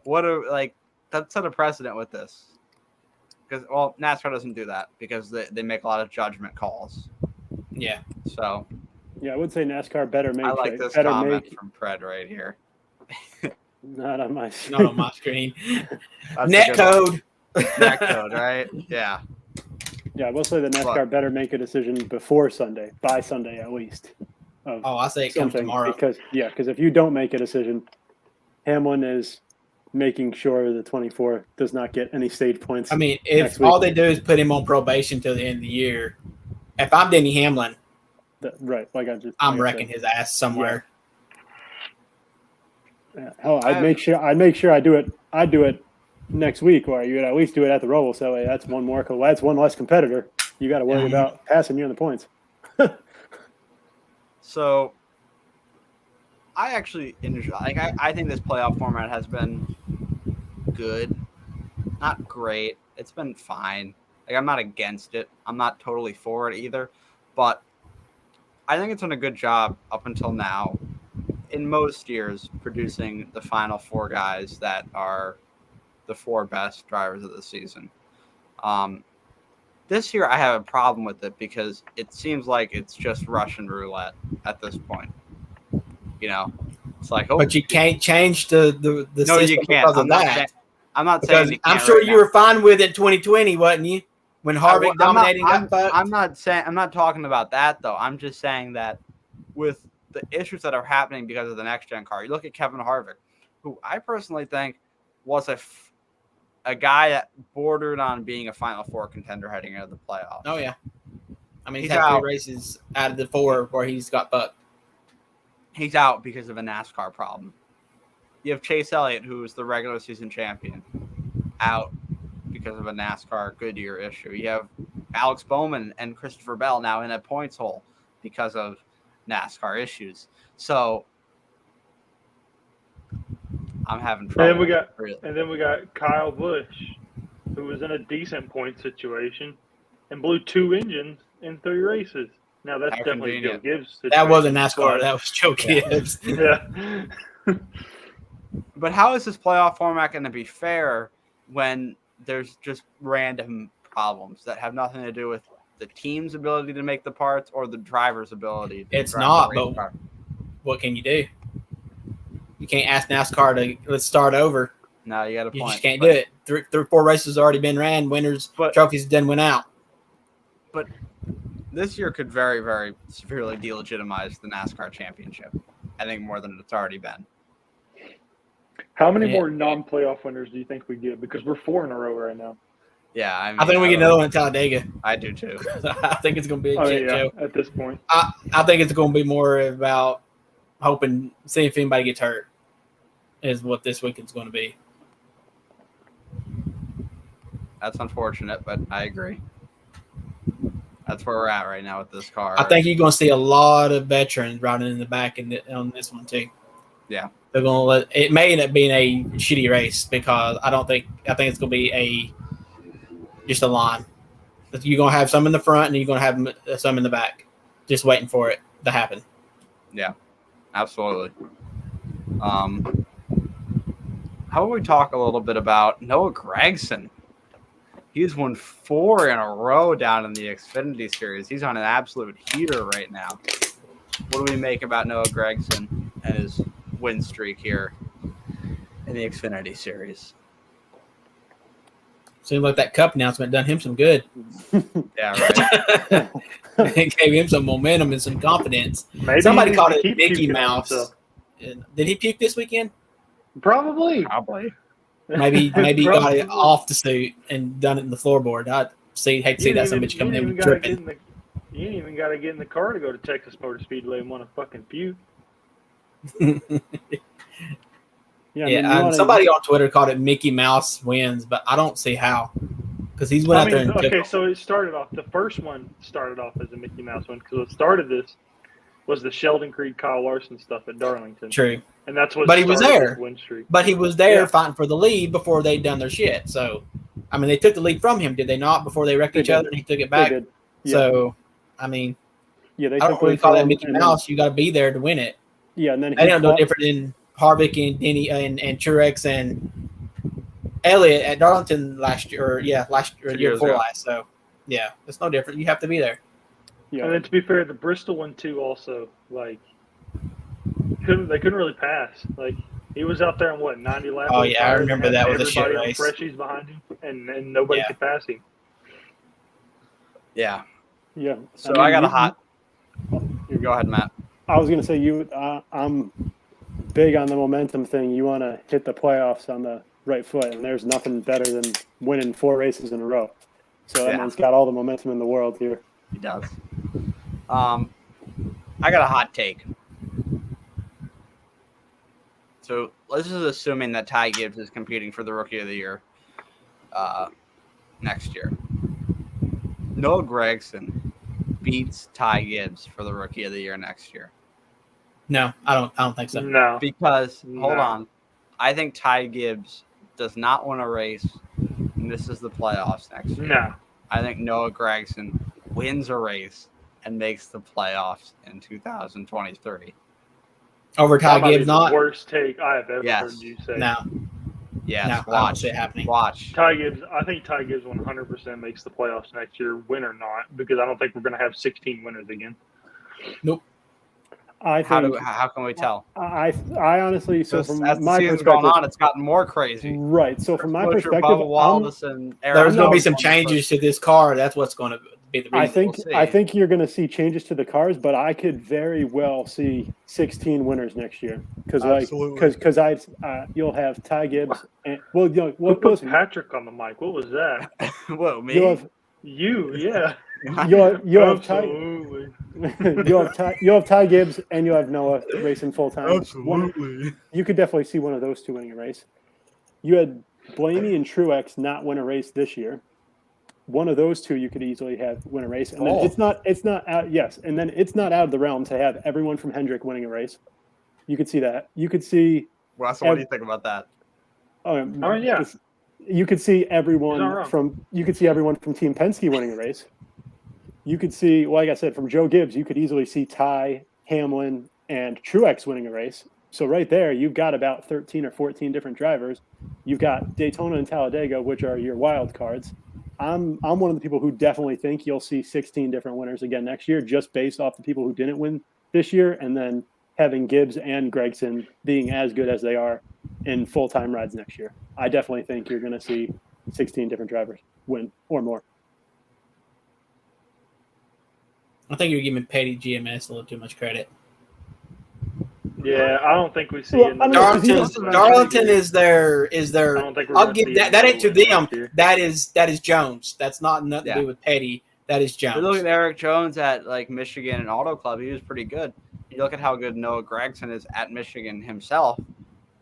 that set a precedent with this. Because NASCAR doesn't do that because they make a lot of judgment calls. Yeah. So. Yeah, I would say NASCAR better make. I like this comment from Pred right here. Not on my screen. That's Net code. Net code, right? Yeah. Yeah, I will say that NASCAR better make a decision before Sunday, by Sunday at least. I say it comes tomorrow. Because if you don't make a decision, Hamlin is making sure the 24 does not get any stage points. I mean, if all they do is put him on probation till the end of the year, if I'm Denny Hamlin, I'm wrecking his ass somewhere. Yeah. Hell, I'd make sure I do it. I'd do it next week, or you would at least do it at the Roval. So that's one more. That's one less competitor you got to worry about passing you on the points. So, I actually enjoy. I think this playoff format has been good, not great. It's been fine. I'm not against it. I'm not totally for it either, but I think it's done a good job up until now. In most years, producing the final 4 guys that are the 4 best drivers of the season. This year, I have a problem with it because it seems like it's just Russian roulette at this point. It's like, but you can't change the no, system you can't. because of that. I'm not saying you can't. I'm sure you were fine with it in 2020, wasn't you? When Harvick dominating got fucked. I'm not talking about that though. I'm just saying that with the issues that are happening because of the next gen car. You look at Kevin Harvick, who I personally think was a guy that bordered on being a Final 4 contender heading into the playoffs. Oh yeah, I mean he's had 3 races out of the 4 where he's got fucked. He's out because of a NASCAR problem. You have Chase Elliott, who is the regular season champion, out because of a NASCAR Goodyear issue. You have Alex Bowman and Christopher Bell now in a points hole because of NASCAR issues. So I'm having trouble. And then we got Kyle Busch, who was in a decent point situation and blew 2 engines in 3 races. Now that's definitely Joe Gibbs. That wasn't NASCAR. That was Joe Gibbs. Yeah. But how is this playoff format going to be fair when there's just random problems that have nothing to do with the team's ability to make the parts or the driver's ability? It's not, but what can you do? You can't ask NASCAR to let's start over. No, you got a point. You just can't do it. 3 or 4 races already been ran. Winners, trophies done went out. But this year could very, very severely delegitimize the NASCAR championship. I think more than it's already been. How many more non-playoff winners do you think we get? Because we're 4 in a row right now. Yeah, I think we get another one in Talladega. I do too. I think it's going to be a shit show. At this point. I think it's going to be more about seeing if anybody gets hurt is what this weekend's going to be. That's unfortunate, but I agree. That's where we're at right now with this car. I think you're going to see a lot of veterans riding in the back on this one too. Yeah. They're going to it may end up being a shitty race because I think it's going to be just a line. You're going to have some in the front and you're going to have some in the back, just waiting for it to happen. Yeah, absolutely. How about we talk a little bit about Noah Gragson? He's won 4 in a row down in the Xfinity Series. He's on an absolute heater right now. What do we make about Noah Gragson and his win streak here in the Xfinity Series? Seems like that Cup announcement done him some good. Yeah, right. It gave him some momentum and some confidence. Maybe Somebody he called needs to it keep Mickey puking on Mouse. himself. Did he puke this weekend? Probably. Maybe he got it off the suit and done it in the floorboard. I'd hate to see that some bitch coming in dripping. You ain't even got to get in the car to go to Texas Motor Speedway and want to fucking puke. Yeah, somebody on Twitter called it Mickey Mouse wins, but I don't see how. Because he's went out there and okay, so it started off. The first one started off as a Mickey Mouse one because what started this was the Sheldon Creed, Kyle Larson stuff at Darlington. True. And that's what. But he was there. Win streak. But he was there fighting for the lead before they'd done their shit. So, I mean, they took the lead from him, did they not? Before they wrecked each other, and he took it back. They did. Yeah. So, I mean, they I don't really call that Mickey Mouse. You got to be there to win it. Yeah, and then I don't know different than Harvick and Denny and Truex and Elliott at Darlington last year, or year before last. So, yeah, it's no different. You have to be there. Yeah, and then to be fair, the Bristol one too. Also, like, they couldn't really pass. Like, he was out there in 90 laps. Oh yeah, I remember that was a shit race. Freshies behind him, and nobody could pass him. Yeah. Yeah. So I got a hot. You go ahead, Matt. I was going to say I'm big on the momentum thing. You want to hit the playoffs on the right foot, and there's nothing better than winning 4 races in a row. So that man's got all the momentum in the world here. He does. I got a hot take. So this is assuming that Ty Gibbs is competing for the Rookie of the Year next year. Noah Gragson beats Ty Gibbs for the Rookie of the Year next year. No, I don't think so. No. Because, hold on, I think Ty Gibbs does not win a race and misses the playoffs next year. No. I think Noah Gragson wins a race and makes the playoffs in 2023. Over Ty Gibbs, not? The worst take I have ever heard you say. No. Yes, no, watch it happening. Watch. Ty Gibbs, I think Ty Gibbs 100% makes the playoffs next year, win or not, because I don't think we're going to have 16 winners again. Nope. I think, how can we tell? I honestly, so from as the my season's perspective, gone on, it's gotten more crazy. Right. So from my perspective, Bubba Wallace and there's going to be some changes to this car. That's what's going to be the reason. I think you're going to see changes to the cars, but I could very well see 16 winners next year because you'll have Ty Gibbs and what was Patrick on the mic? What was that? Whoa, me? Yeah. You'll have Ty Gibbs and you'll have Noah racing full time. Absolutely. You could definitely see one of those two winning a race. You had Blaney and Truex not win a race this year. One of those two you could easily have win a race, and then it's not out. Yes, and then it's not out of the realm to have everyone from Hendrick winning a race. You could see that. You could see. Well, so what do you think about that? Yeah. You could see everyone from Team Penske winning a race. You could see, like I said, from Joe Gibbs, you could easily see Ty, Hamlin, and Truex winning a race. So right there, you've got about 13 or 14 different drivers. You've got Daytona and Talladega, which are your wild cards. I'm one of the people who definitely think you'll see 16 different winners again next year, just based off the people who didn't win this year, and then having Gibbs and Gragson being as good as they are in full-time rides next year. I definitely think you're going to see 16 different drivers win or more. I think you're giving Petty GMS a little too much credit. Yeah, I don't think we see it. Darlington is their. I'll give that. That ain't to them. That is Jones. That's not nothing to do with Petty. That is Jones. You look at Eric Jones at Michigan and Auto Club. He was pretty good. You look at how good Noah Gragson is at Michigan himself.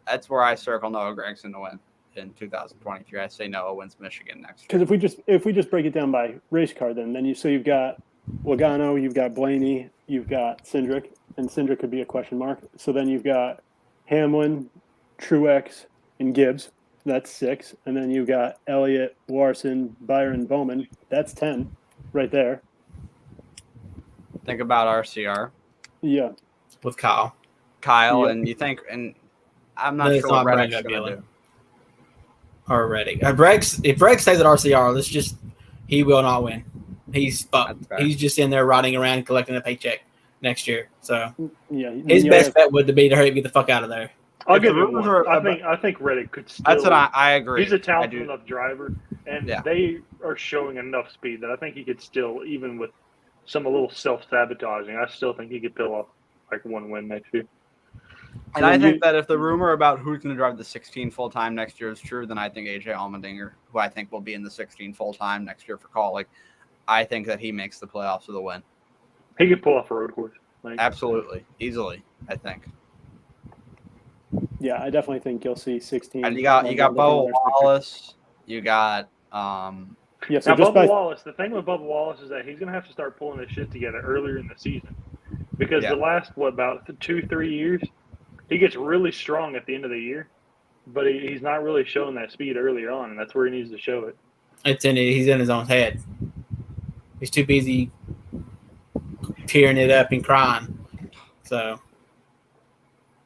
That's where I circle Noah Gragson to win in 2023. I say Noah wins Michigan next year. Because if we just break it down by race car, then you've got Logano, you've got Blaney, you've got Cindric, and Cindric could be a question mark. So then you've got Hamlin, Truex, and Gibbs. That's 6. And then you've got Elliott, Larson, Byron, Bowman. That's 10 right there. Think about RCR. Yeah. With Kyle. And you think, and I'm But not it's sure what not Brian Reddick's going to do. or Reddick. If Reddick stays at RCR, he will not win. He's fucked. That's fair. He's just in there rotting around collecting a paycheck next year. So Yeah, his best bet would be to hurry get the fuck out of there. I'll If give the him rumors one. are I think Reddick could still. That's what I agree. He's a I talented do. enough driver, and Yeah. they are showing enough speed that I think he could still, even with some a little self-sabotaging, I still think he could pull off like one win next year. And I think that if the rumor about who's going to drive the 16 full-time next year is true, then I think AJ Allmendinger, who I think will be in the 16 full-time next year for Kaulig, I think that he makes the playoffs with a win. He could pull off a road course. Like, Absolutely. Easily, I think. Yeah, I definitely think you'll see 16. And you got Bubba Wallace. You got Yeah, so now, just Bubba Wallace, the thing with Bubba Wallace is that he's going to have to start pulling his shit together earlier in the season. Because the last, about 2-3 years, he gets really strong at the end of the year, but he's not really showing that speed earlier on, and that's where he needs to show it. He's in his own head. He's too busy tearing it up and crying. So,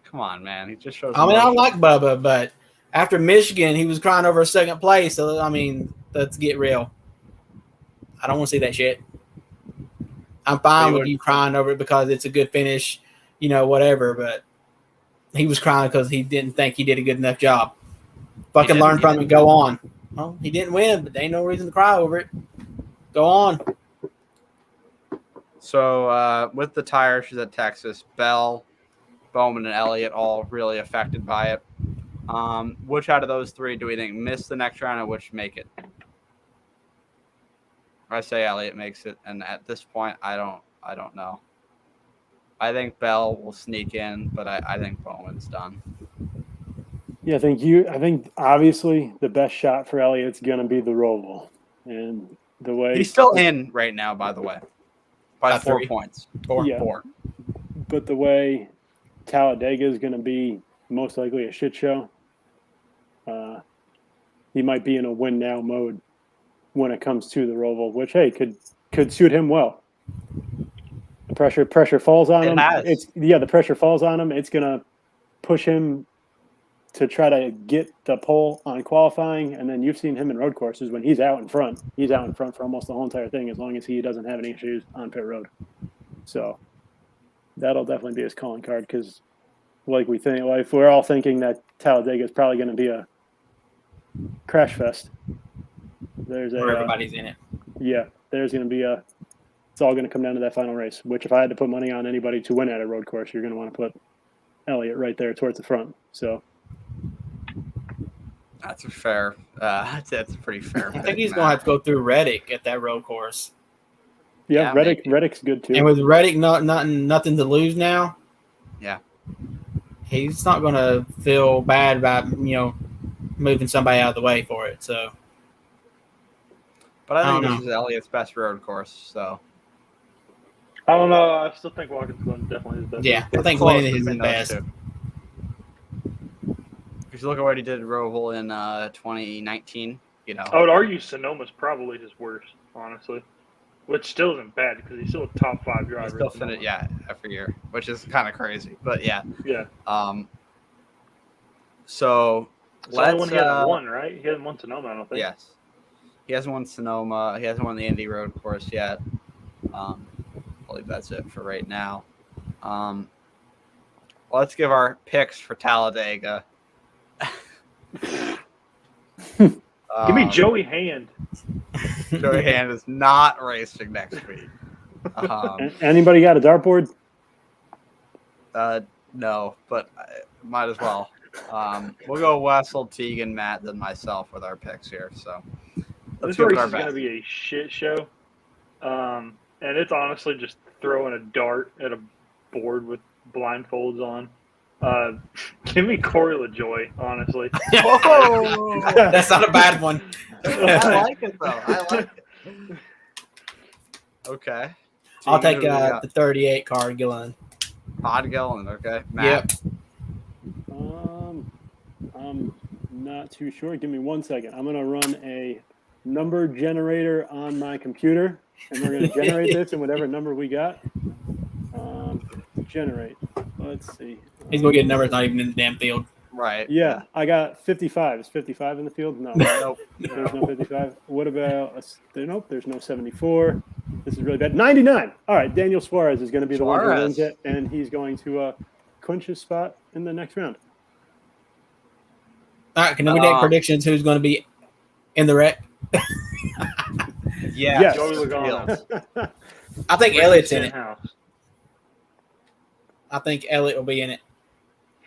come on, man. He just shows. I mean, I like Bubba, but after Michigan, he was crying over a second place. So, I mean, let's get real. I don't want to see that shit. I'm fine with you crying over it because it's a good finish, whatever. But he was crying because he didn't think he did a good enough job. Fucking learn from it. Go on. Well, he didn't win, but there ain't no reason to cry over it. Go on. So with the tire issues at Texas, Bell, Bowman, and Elliott all really affected by it. Which out of those three do we think miss the next round and which make it? I say Elliott makes it, and at this point, I don't know. I think Bell will sneak in, but I think Bowman's done. Yeah, I think obviously the best shot for Elliott's going to be the Roval, and the way he's still in right now, by the way, by 4 points. Four. But the way Talladega is going to be most likely a shit show, he might be in a win now mode when it comes to the Roval, which could suit him well. The pressure falls on him. The pressure falls on him. It's gonna push him to try to get the pole on qualifying, and then you've seen him in road courses when he's out in front. He's out in front for almost the whole entire thing, as long as he doesn't have any issues on pit road. So that'll definitely be his calling card, because we're all thinking that Talladega is probably going to be a crash fest. Everybody's in it. Yeah, there's going to be it's all going to come down to that final race, which if I had to put money on anybody to win at a road course, you're going to want to put Elliott right there towards the front. So that's a fair. That's a pretty fair. I think he's going to have to go through Reddick at that road course. Yeah, Reddick's good too. And with Reddick nothing to lose now. Yeah, he's not going to feel bad about moving somebody out of the way for it. So. But I think this is Elliott's best road course, so. I don't know. I still think Watkins Glen definitely is best. Yeah, I think winning is his best. If you look at what he did at Roval in 2019, I would argue Sonoma's probably his worst, honestly. Which still isn't bad because he's still a top 5 driver. He's still finished, every year, which is kind of crazy. But yeah. Yeah. So it's the only one he hasn't won, right? He hasn't won Sonoma, I don't think. Yes. He hasn't won Sonoma. He hasn't won the Indy Road Course yet. I believe that's it for right now. Let's give our picks for Talladega. Give me Joey Hand. Joey Hand is not racing next week. Anybody got a dartboard? No, but might as well. We'll go Wessel, Teagan, Matt, then myself with our picks here. So this race is going to be a shit show. And it's honestly just throwing a dart at a board with blindfolds on. Give me Corey LaJoy, honestly. Whoa! That's not a bad one. I like it, though. I like it. Okay. I'll take the 38 car, Gillen. Todd Gillen, okay. Matt. Yep. I'm not too sure. Give me 1 second. I'm going to run a number generator on my computer, and we're going to generate this in whatever number we got. Generate. Let's see. He's going to get a number that's not even in the damn field. Right. Yeah, I got 55. Is 55 in the field? No. Nope. There's no 55. What about nope, there's no 74. This is really bad. 99. All right, Daniel Suarez is going to be the one who wins Suarez. it, and he's going to clinch his spot in the next round. All right, can we make predictions? Who's going to be in the wreck? Yes. Joey Logano. I think Elliott's in it. House. I think Elliott will be in it.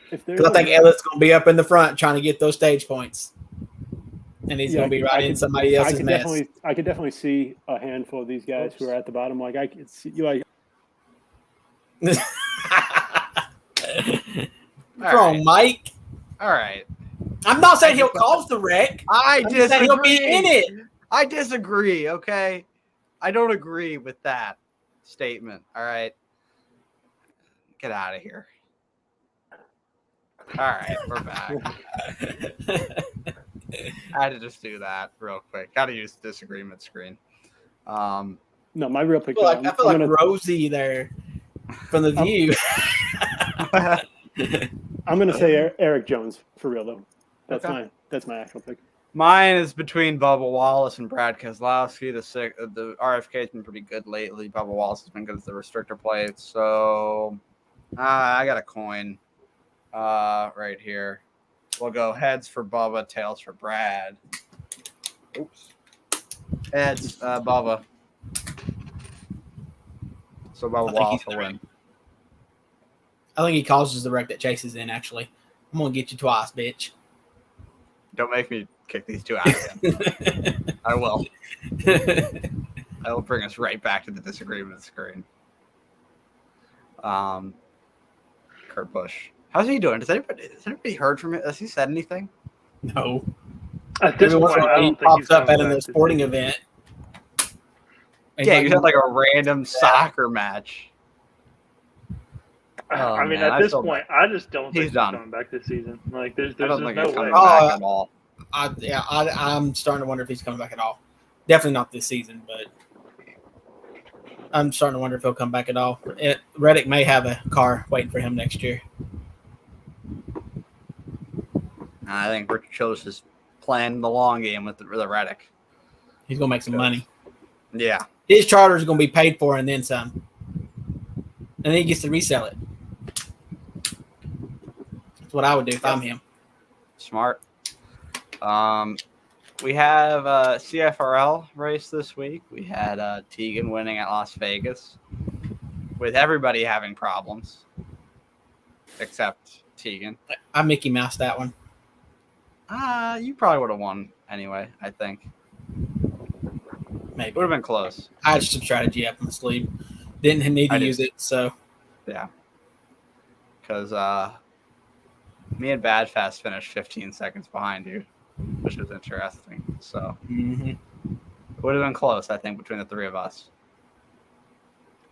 Because I think Elliott's going to be up in the front trying to get those stage points. And he's going to be right in somebody else's mess. I could definitely see a handful of these guys who are at the bottom. Like I could see, like. From Mike. All right. I'm not saying he'll cause the wreck. I I'm just saying he'll be in it. I disagree. Okay. I don't agree with that statement. All right. Get out of here. All right, we're back. I had to just do that real quick. Got to use the disagreement screen. No, my real pick. I feel like Rosie there from the view. I'm gonna say Eric Jones for real though. That's my actual pick. Mine is between Bubba Wallace and Brad Keselowski. The RFK has been pretty good lately. Bubba Wallace has been good as the restrictor plate. So I got a coin right here. We'll go heads for Bubba, tails for Brad. Oops. Heads, Bubba. So Bubba Wallace will win. I think he causes the wreck that Chase is in, actually. I'm going to get you twice, bitch. Don't make me kick these two out again. I will. I will bring us right back to the disagreement screen. Kurt Busch. How's he doing? Has anybody heard from him? Has he said anything? No. At this point, I don't he think pops he's up at coming a back sporting to event. Yeah, you had like a random soccer match. I mean, man, at this point, I just don't think he's done. coming back this season. Like, there's I don't think no he's coming way. back at all. I'm starting to wonder if he's coming back at all. Definitely not this season, but I'm starting to wonder if he'll come back at all. Reddick may have a car waiting for him next year. I think Richard Childress is playing the long game with the Reddick. He's going to make some money. Yeah. His charter is going to be paid for and then some. And then he gets to resell it. That's what I would do if I'm him. Smart. We have a CFRL race this week. We had Tegan winning at Las Vegas with everybody having problems except Tegan. I Mickey Mouse that one. You probably would have won anyway, I think. Maybe. Would have been close. I had some strategy up my sleeve. Didn't need to use it, so. Yeah. Because me and Badfast finished 15 seconds behind you, which was interesting. So it would have been close, I think, between the three of us.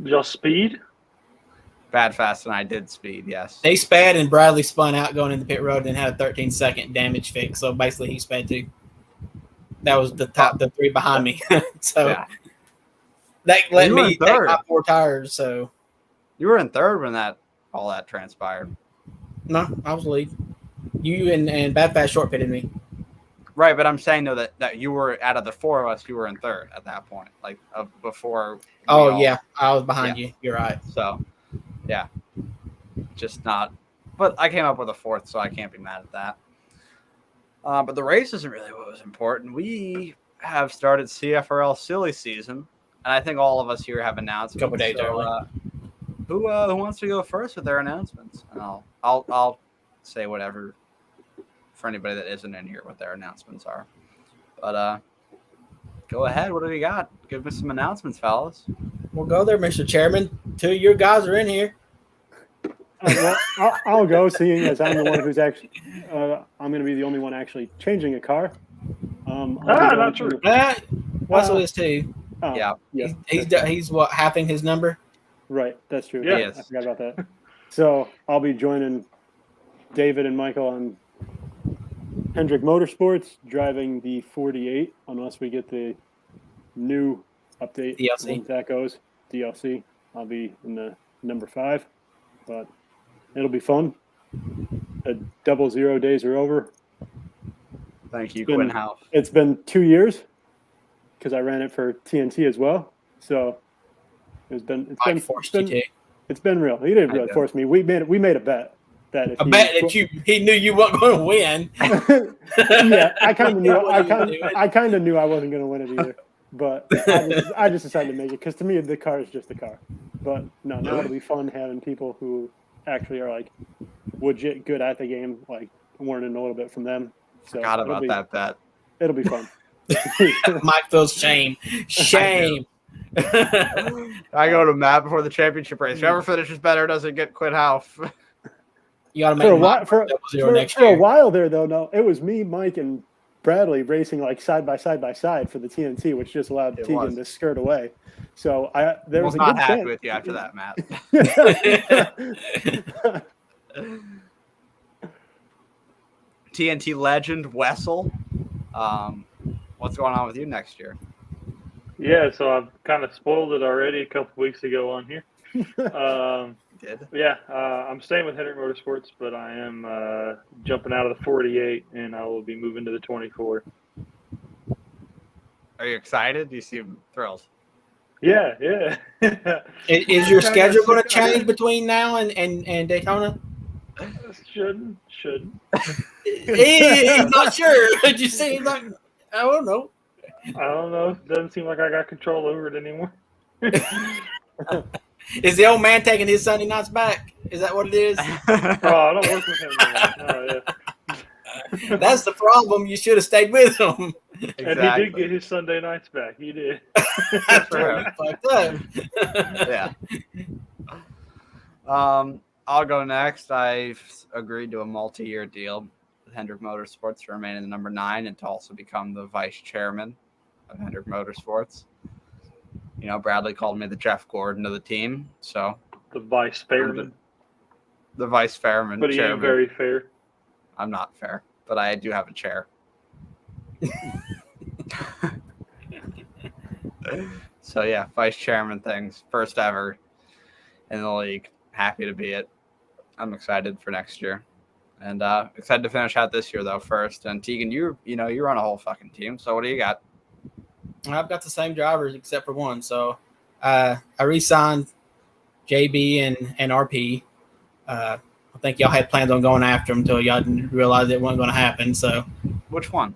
Did y'all speed? Badfast and I did speed, yes. They sped and Bradley spun out going into pit road and had a 13-second damage fix. So basically, he sped too. That was the three behind me. So that let me take my 4 tires. So you were in third when all that transpired. No, I was lead. You and Badfast short pitted me. Right, but I'm saying though that you were out of the 4 of us, you were in third at that point, like before. Yeah, I was behind you. You're right. So, yeah, just not. But I came up with a 4th, so I can't be mad at that. But the race isn't really what was important. We have started CFRL silly season, and I think all of us here have announced a couple days early. Who wants to go first with their announcements? And I'll say whatever for anybody that isn't in here what their announcements are. But go ahead. What do we got? Give me some announcements, fellas. We'll go there, Mr. Chairman. 2 of your guys are in here. Well, I'll go, seeing as I'm the one who's actually I'm going to be the only one actually changing a car. Not true. Russell is too. Yeah. He's what, halving his number? Right, that's true. Yeah. I forgot about that. So I'll be joining David and Michael on Hendrick Motorsports, driving the 48, unless we get the new update. DLC. Once that goes, DLC. I'll be in the number 5, but it'll be fun. the 00 days are over. Thank you, It's been- Quinn House. It's been 2 years because I ran it for TNT as well. So it's been real. He didn't really force me. We made a bet that if I bet that he knew you weren't going to win. Yeah, I kind of knew. I kind of knew I wasn't going to win it either. But I just decided to make it because to me the car is just a car. But no, now it'll be fun having people who actually are like legit good at the game, like learning a little bit from them. So Forgot about that bet. It'll be fun. Mike feels shame. I go to Matt before the championship race. Whoever finishes better doesn't get Quinn House. You got to make for a while there though. No, it was me, Mike, and Bradley racing like side by side for the TNT, which just allowed Tegan to skirt away. So there was a not good happy chance. with you after that, Matt. TNT legend Wessel. What's going on with you next year? Yeah, so I've kind of spoiled it already a couple weeks ago on here. Did? Yeah, I'm staying with Hendrick Motorsports, but I am jumping out of the 48, and I will be moving to the 24. Are you excited? You seem thrilled. Yeah. Is your schedule going to change between now and Daytona? Shouldn't. He's not sure. Did you say like I don't know. I don't know. It doesn't seem like I got control over it anymore. Is the old man taking his Sunday nights back? Is that what it is? Oh, I don't work with him anymore. Oh, yeah. That's the problem. You should have stayed with him. Exactly. And he did get his Sunday nights back. He did. That's right. Fucked up. Yeah. I'll go next. I've agreed to a multi-year deal with Hendrick Motorsports to remain in the number 9 and to also become the vice chairman of Hendrick Motorsports. You know, Bradley called me the Jeff Gordon of the team, so The vice fairman. the vice chairman. But he ain't very fair. I'm not fair, but I do have a chair. So yeah, vice chairman things, first ever in the league. Happy to be it. I'm excited for next year, and excited to finish out this year though first. And Tegan, you run a whole fucking team. So what do you got? I've got the same drivers except for one. So I re-signed JB and RP. I think y'all had plans on going after him until y'all didn't realize it wasn't going to happen. So Which one?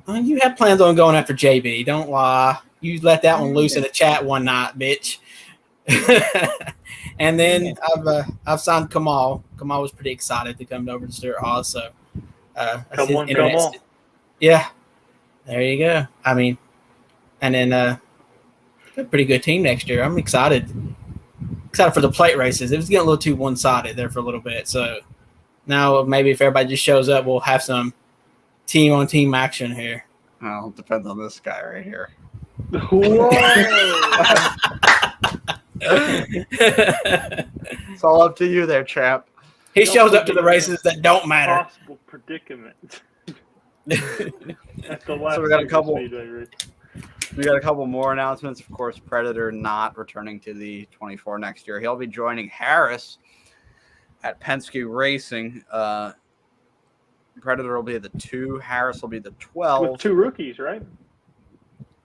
you had plans on going after JB. Don't lie. You let that one loose in the chat one night, bitch. And then I've signed Kamal. Kamal was pretty excited to come over to Stuart Haas. So Come on. Yeah, there you go. I mean, and then a pretty good team next year. I'm excited for the plate races. It was getting a little too one-sided there for a little bit. So now maybe if everybody just shows up, we'll have some team-on-team action here. Well, it depends on this guy right here. Whoa! It's all up to you there, champ. He shows up to the races that don't matter. Possible predicament. That's the last. So we got a couple. Speedway race. We got a couple more announcements. Of course, Predator not returning to the 24 next year. He'll be joining Harris at Penske Racing. Predator will be the 2. Harris will be the 12. With 2 rookies, right?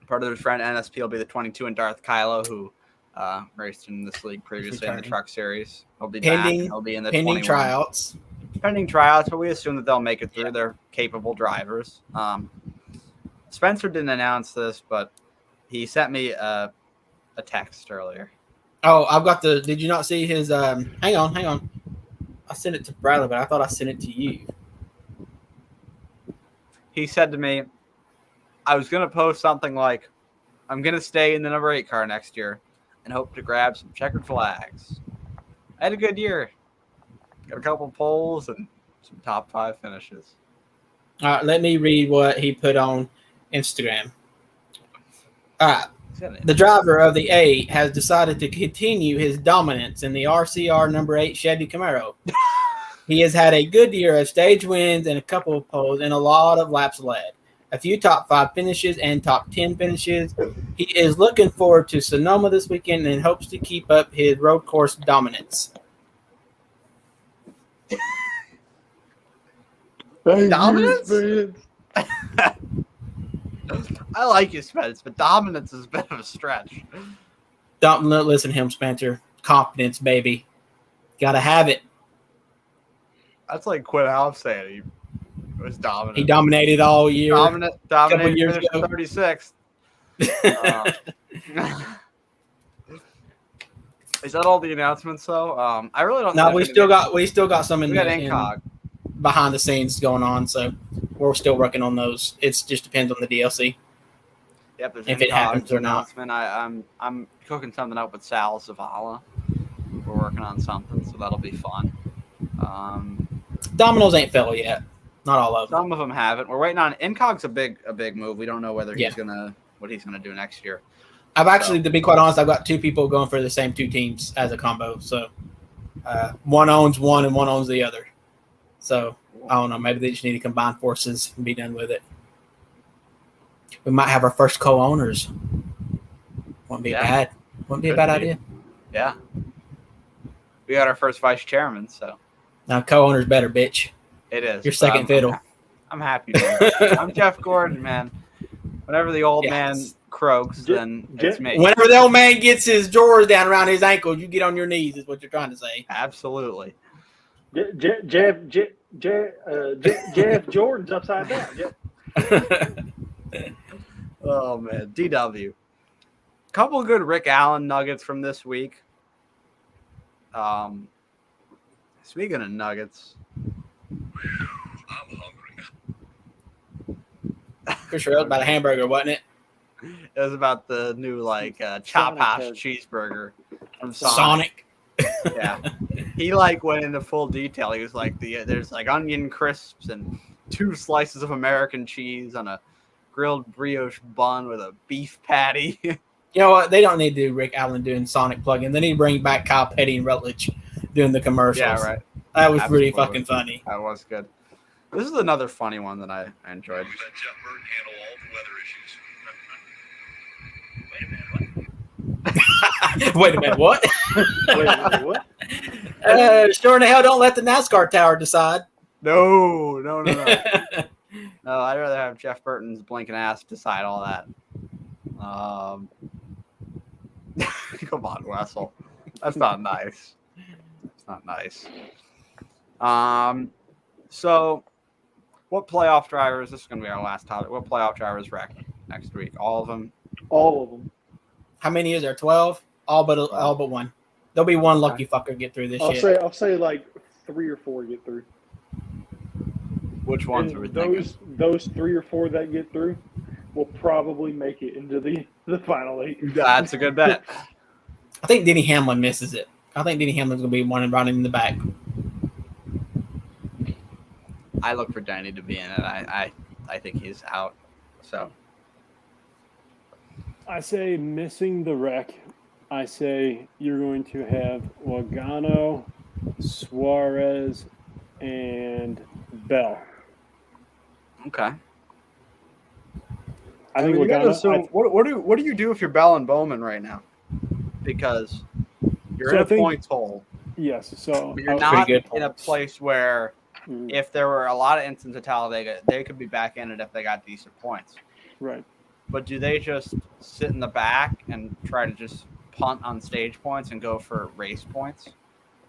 Predator's friend NSP will be the 22, and Darth Kylo, who raced in this league previously in the Truck Series. He'll be back. He'll be in the 21. Tryouts. Pending tryouts, but we assume that they'll make it through. They're capable drivers. Spencer didn't announce this, but he sent me a text earlier. Oh, I've got the. Did you not see his? Hang on. I sent it to Bradley, but I thought I sent it to you. He said to me, I was going to post something like, I'm going to stay in the number 8 car next year and hope to grab some checkered flags. I had a good year. Got a couple poles and some top 5 finishes. All right, let me read what he put on Instagram. All right. The driver of the 8 has decided to continue his dominance in the RCR number 8 Chevy Camaro. He has had a good year of stage wins and a couple of poles and a lot of laps led. A few top 5 finishes and top 10 finishes. He is looking forward to Sonoma this weekend and hopes to keep up his road course dominance. Dominance? Spence. I like you, Spence, but dominance is a bit of a stretch. Don't listen to him, Spencer. Confidence, baby. Gotta have it. That's like Quinn Alves saying he was dominant. He dominated all year. Dominated years finished ago. 36th. Is that all the announcements though? I really don't. No, we still got some in we got the Incog. behind the scenes going on, so we're still working on those. It just depends on the DLC. Yep, there's if it happens or not. announcement. I'm cooking something up with Sal Zavala. We're working on something, so that'll be fun. Dominoes ain't fell yet. Not all of them. Some of them haven't. We're waiting on Incog's a big move. We don't know whether he's what he's gonna do next year. I've actually, to be quite honest, I've got two people going for the same two teams as a combo. So one owns one and one owns the other. So I don't know. Maybe they just need to combine forces and be done with it. We might have our first co-owners. Wouldn't be bad. Wouldn't be a bad idea. Yeah. We got our first vice chairman, so. Now co-owners better, bitch. It is. Your second fiddle. I'm happy. I'm Jeff Gordon, man. Whenever the old man croaks, then it's me. Whenever the old man gets his drawers down around his ankles, you get on your knees, is what you're trying to say. Absolutely. Jeff Jordan's upside down. Oh, man. DW. Couple good Rick Allen nuggets from this week. Speaking of nuggets. I'm hungry. For sure, it was about a hamburger, wasn't it? It was about the new Chop House cheeseburger from Sonic. Yeah, he went into full detail. He was like, there's onion crisps and 2 slices of American cheese on a grilled brioche bun with a beef patty. You know what? They don't need to do Rick Allen doing Sonic plugin. They need to bring back Kyle Petty and Rutledge doing the commercials. Yeah, right. That was pretty fucking funny. That was good. This is another funny one that I enjoyed. We let Jeff Burton handle all the weather issues. Wait a minute, what? Wait a minute, what? Sure in the hell don't let the NASCAR tower decide. No. No, I'd rather have Jeff Burton's blinking ass decide all that. Come on, Wessel. That's not nice. It's not nice. So what playoff drivers, this is going to be our last topic, what playoff drivers wreck next week? All of them? All of them. How many is there? 12? All but one. There'll be one lucky fucker get through this shit. I'll say 3 or 4 get through. Which ones And are we thinking? those 3 or 4 that get through will probably make it into the final 8. That's a good bet. I think Denny Hamlin misses it. I think Denny Hamlin's going to be one running in the back. I look for Denny to be in it. I think he's out. So I say missing the wreck. I say you're going to have Logano, Suarez, and Bell. okay. I think you gotta assume, Logano. what do you do if you're Bell and Bowman right now? Because you're in a points hole. Yes. So But you're not good in a place where if there were a lot of instances at Talladega, they could be back in it if they got decent points. right. But do they just sit in the back and try to just punt on stage points and go for race points?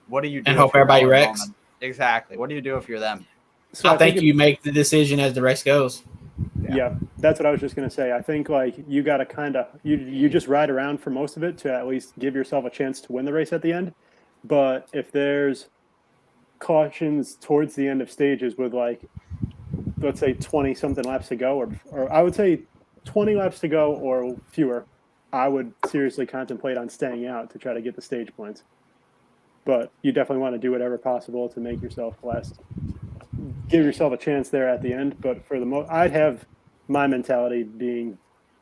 What do you do? And hope everybody wrecks? Exactly. What do you do if you're them? So I think you make the decision as the race goes. Yeah, that's what I was just going to say. I think you got to kind of you just ride around for most of it to at least give yourself a chance to win the race at the end. But if there's cautions towards the end of stages with let's say 20 something laps to go, or I would say 20 laps to go or fewer, I would seriously contemplate on staying out to try to get the stage points. But you definitely want to do whatever possible to make yourself give yourself a chance there at the end. But for the I'd have my mentality being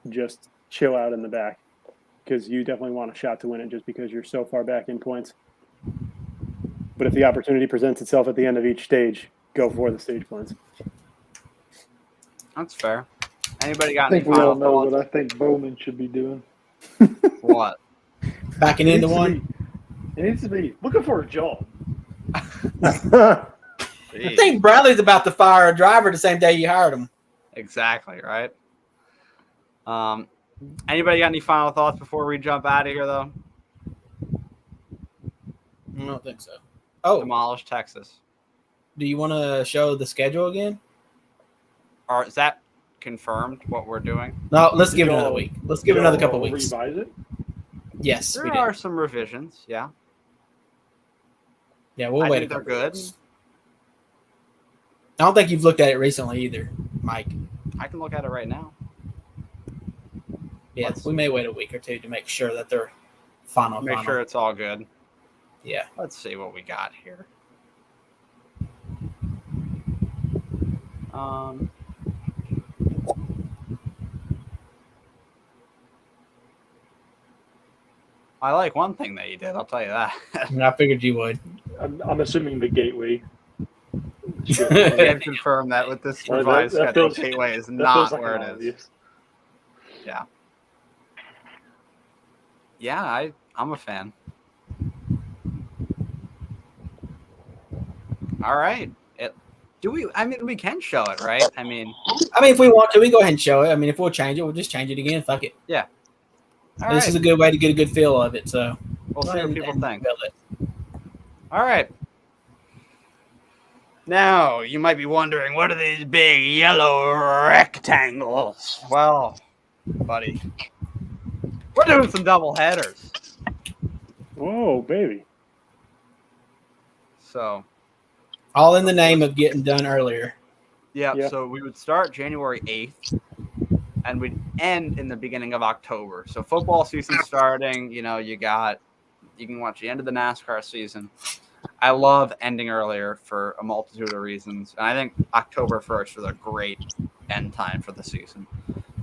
just chill out in the back, because you definitely want a shot to win it just because you're so far back in points. But if the opportunity presents itself at the end of each stage, go for the stage points. That's fair. Anybody got I think any we all final know thoughts? what I think Bowman should be doing. What? Backing into one. It needs to be looking for a job. I think Bradley's about to fire a driver the same day you hired him. Exactly, right? Anybody got any final thoughts before we jump out of here, though? I don't think so. Oh, Demolish Texas. do you want to show the schedule again? Or is that confirmed what we're doing? No, let's Did give it y'all- another week. Let's give it another couple Y'all weeks. Revise it. Yes, we There did. are some revisions, yeah. Yeah, we'll I wait a think they're couple good. weeks. I don't think you've looked at it recently either, Mike. I can look at it right now. Yeah, Let's- we may wait a week or two to make sure that they're final. Make sure it's all good. Yeah. Let's see what we got here. I like one thing that you did, I'll tell you that. I figured you would. I'm assuming the gateway. You can confirm that with this Well, revised that schedule, feels- Gateway is That not feels like where an it is. obvious. Yeah, I'm a fan. All right. I mean, we can show it, right? I mean, if we want to, we can go ahead and show it. I mean, if we'll change it, we'll just change it again. Fuck it. all This right. is a good way to get a good feel of it. So We'll see what people think. feel it. All right. Now, you might be wondering, what are these big yellow rectangles? Well, buddy, we're doing some double headers. Whoa, baby. So, All in the name of getting done earlier. Yeah. so we would start January 8th and we'd end in the beginning of October. So football season starting, you can watch the end of the NASCAR season. I love ending earlier for a multitude of reasons. And I think October 1st was a great end time for the season.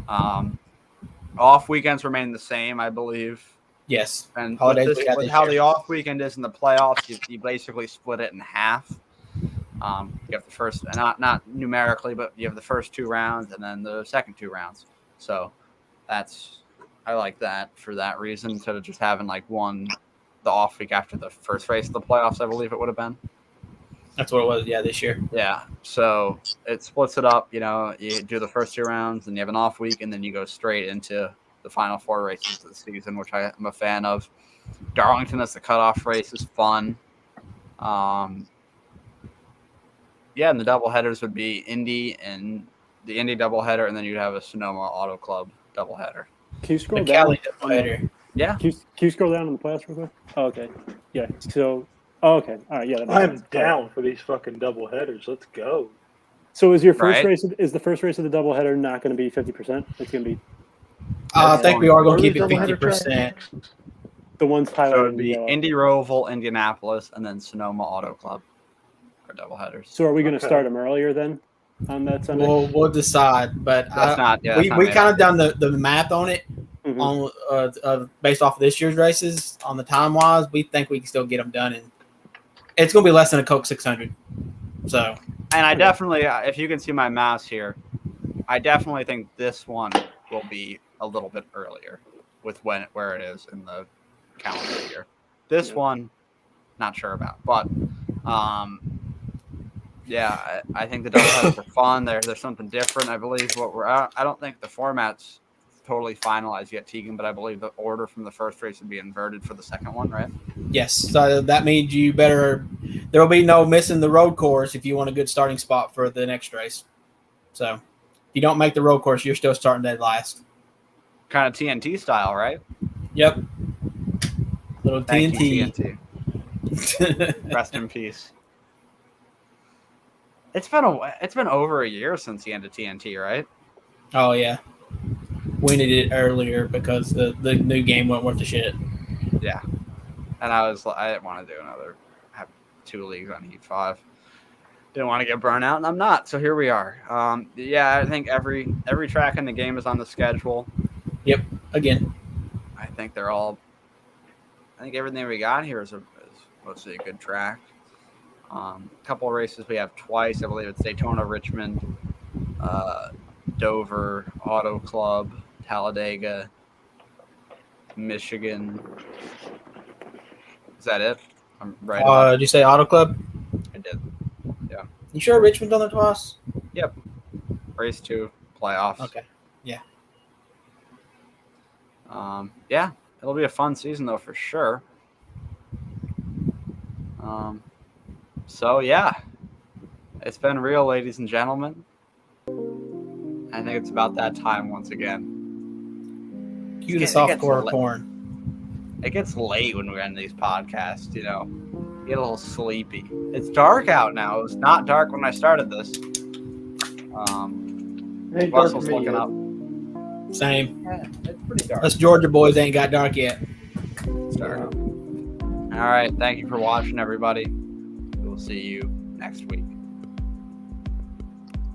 Off weekends remain the same, I believe. Yes. And Holidays with, we got with this how year. the off weekend is in the playoffs, you basically split it in half. You have the first, not numerically, but you have the first two rounds and then the second two rounds. So I like that for that reason, instead of just having like the off week after the first race of the playoffs, I believe it would have been. That's what it was. Yeah, this year. Yeah. So it splits it up. You do the first two rounds, and you have an off week, and then you go straight into the final four races of the season, which I am a fan of. Darlington as the cutoff race is fun. Yeah, and the double headers would be Indy and the Indy doubleheader, and then you'd have a Sonoma Auto Club doubleheader. Can you scroll The down? Cali doubleheader. Yeah. Can you scroll down on the playoffs real quick? Oh, okay. Yeah. So, okay. All right. Yeah. that makes I'm sense. down for these fucking double headers. Let's go. So is your first Right. race? Is the first race of the doubleheader not going to be 50%? It's going to be I think we are going to Where keep it are these doubleheader 50%. tracks? the ones So highlighted. it'd be Indy Roval, Indianapolis, and then Sonoma Auto Club are doubleheaders. So are we going to Okay. start them earlier then on that Sunday? We'll decide, but That's not. Yeah, we that's not kind of done the math on it Mhm. on based off of this year's races on the time wise. We think we can still get them done, and it's going to be less than a Coke 600. So And I definitely, if you can see my mouse here, I definitely think this one will be a little bit earlier with where it is in the calendar year. This Yeah. one, not sure about, but yeah, I think the doubleheaders are fun. There's something different. I believe I don't think the format's totally finalized yet, Tegan, but I believe the order from the first race would be inverted for the second one, right? yes, so that means you better. There will be no missing the road course if you want a good starting spot for the next race. So if you don't make the road course, you're still starting dead last. Kind of TNT style, right? Yep. Little Thank you, TNT. TNT. Rest in peace. It's been over a year since the end of TNT, right? Oh yeah, we needed it earlier because the new game went worth the shit. Yeah. And I didn't want to have 2 leagues on Heat 5. Didn't want to get burnt out, and I'm not. So here we are. Yeah, I think every track in the game is on the schedule. Again, I think everything we got here is mostly a good track. A couple of races we have twice. I believe it's Daytona, Richmond, Dover, Auto Club, Talladega, Michigan. Is that it? I'm right. did you say Auto Club? I did. You sure Richmond done that twice? Race 2 playoffs. Okay. Yeah, it'll be a fun season though for sure. So yeah, it's been real, ladies and gentlemen. I think it's about that time once again. Cue the It gets softcore late. porn. It gets late when we end these podcasts, you know. Get a little sleepy. It's dark out now. It was not dark when I started this. Ain't dark for Russell's me looking yet. up. Same. Yeah, it's pretty dark. Us Georgia boys ain't got dark yet. It's dark. All right. Thank you for watching, everybody. We'll see you next week.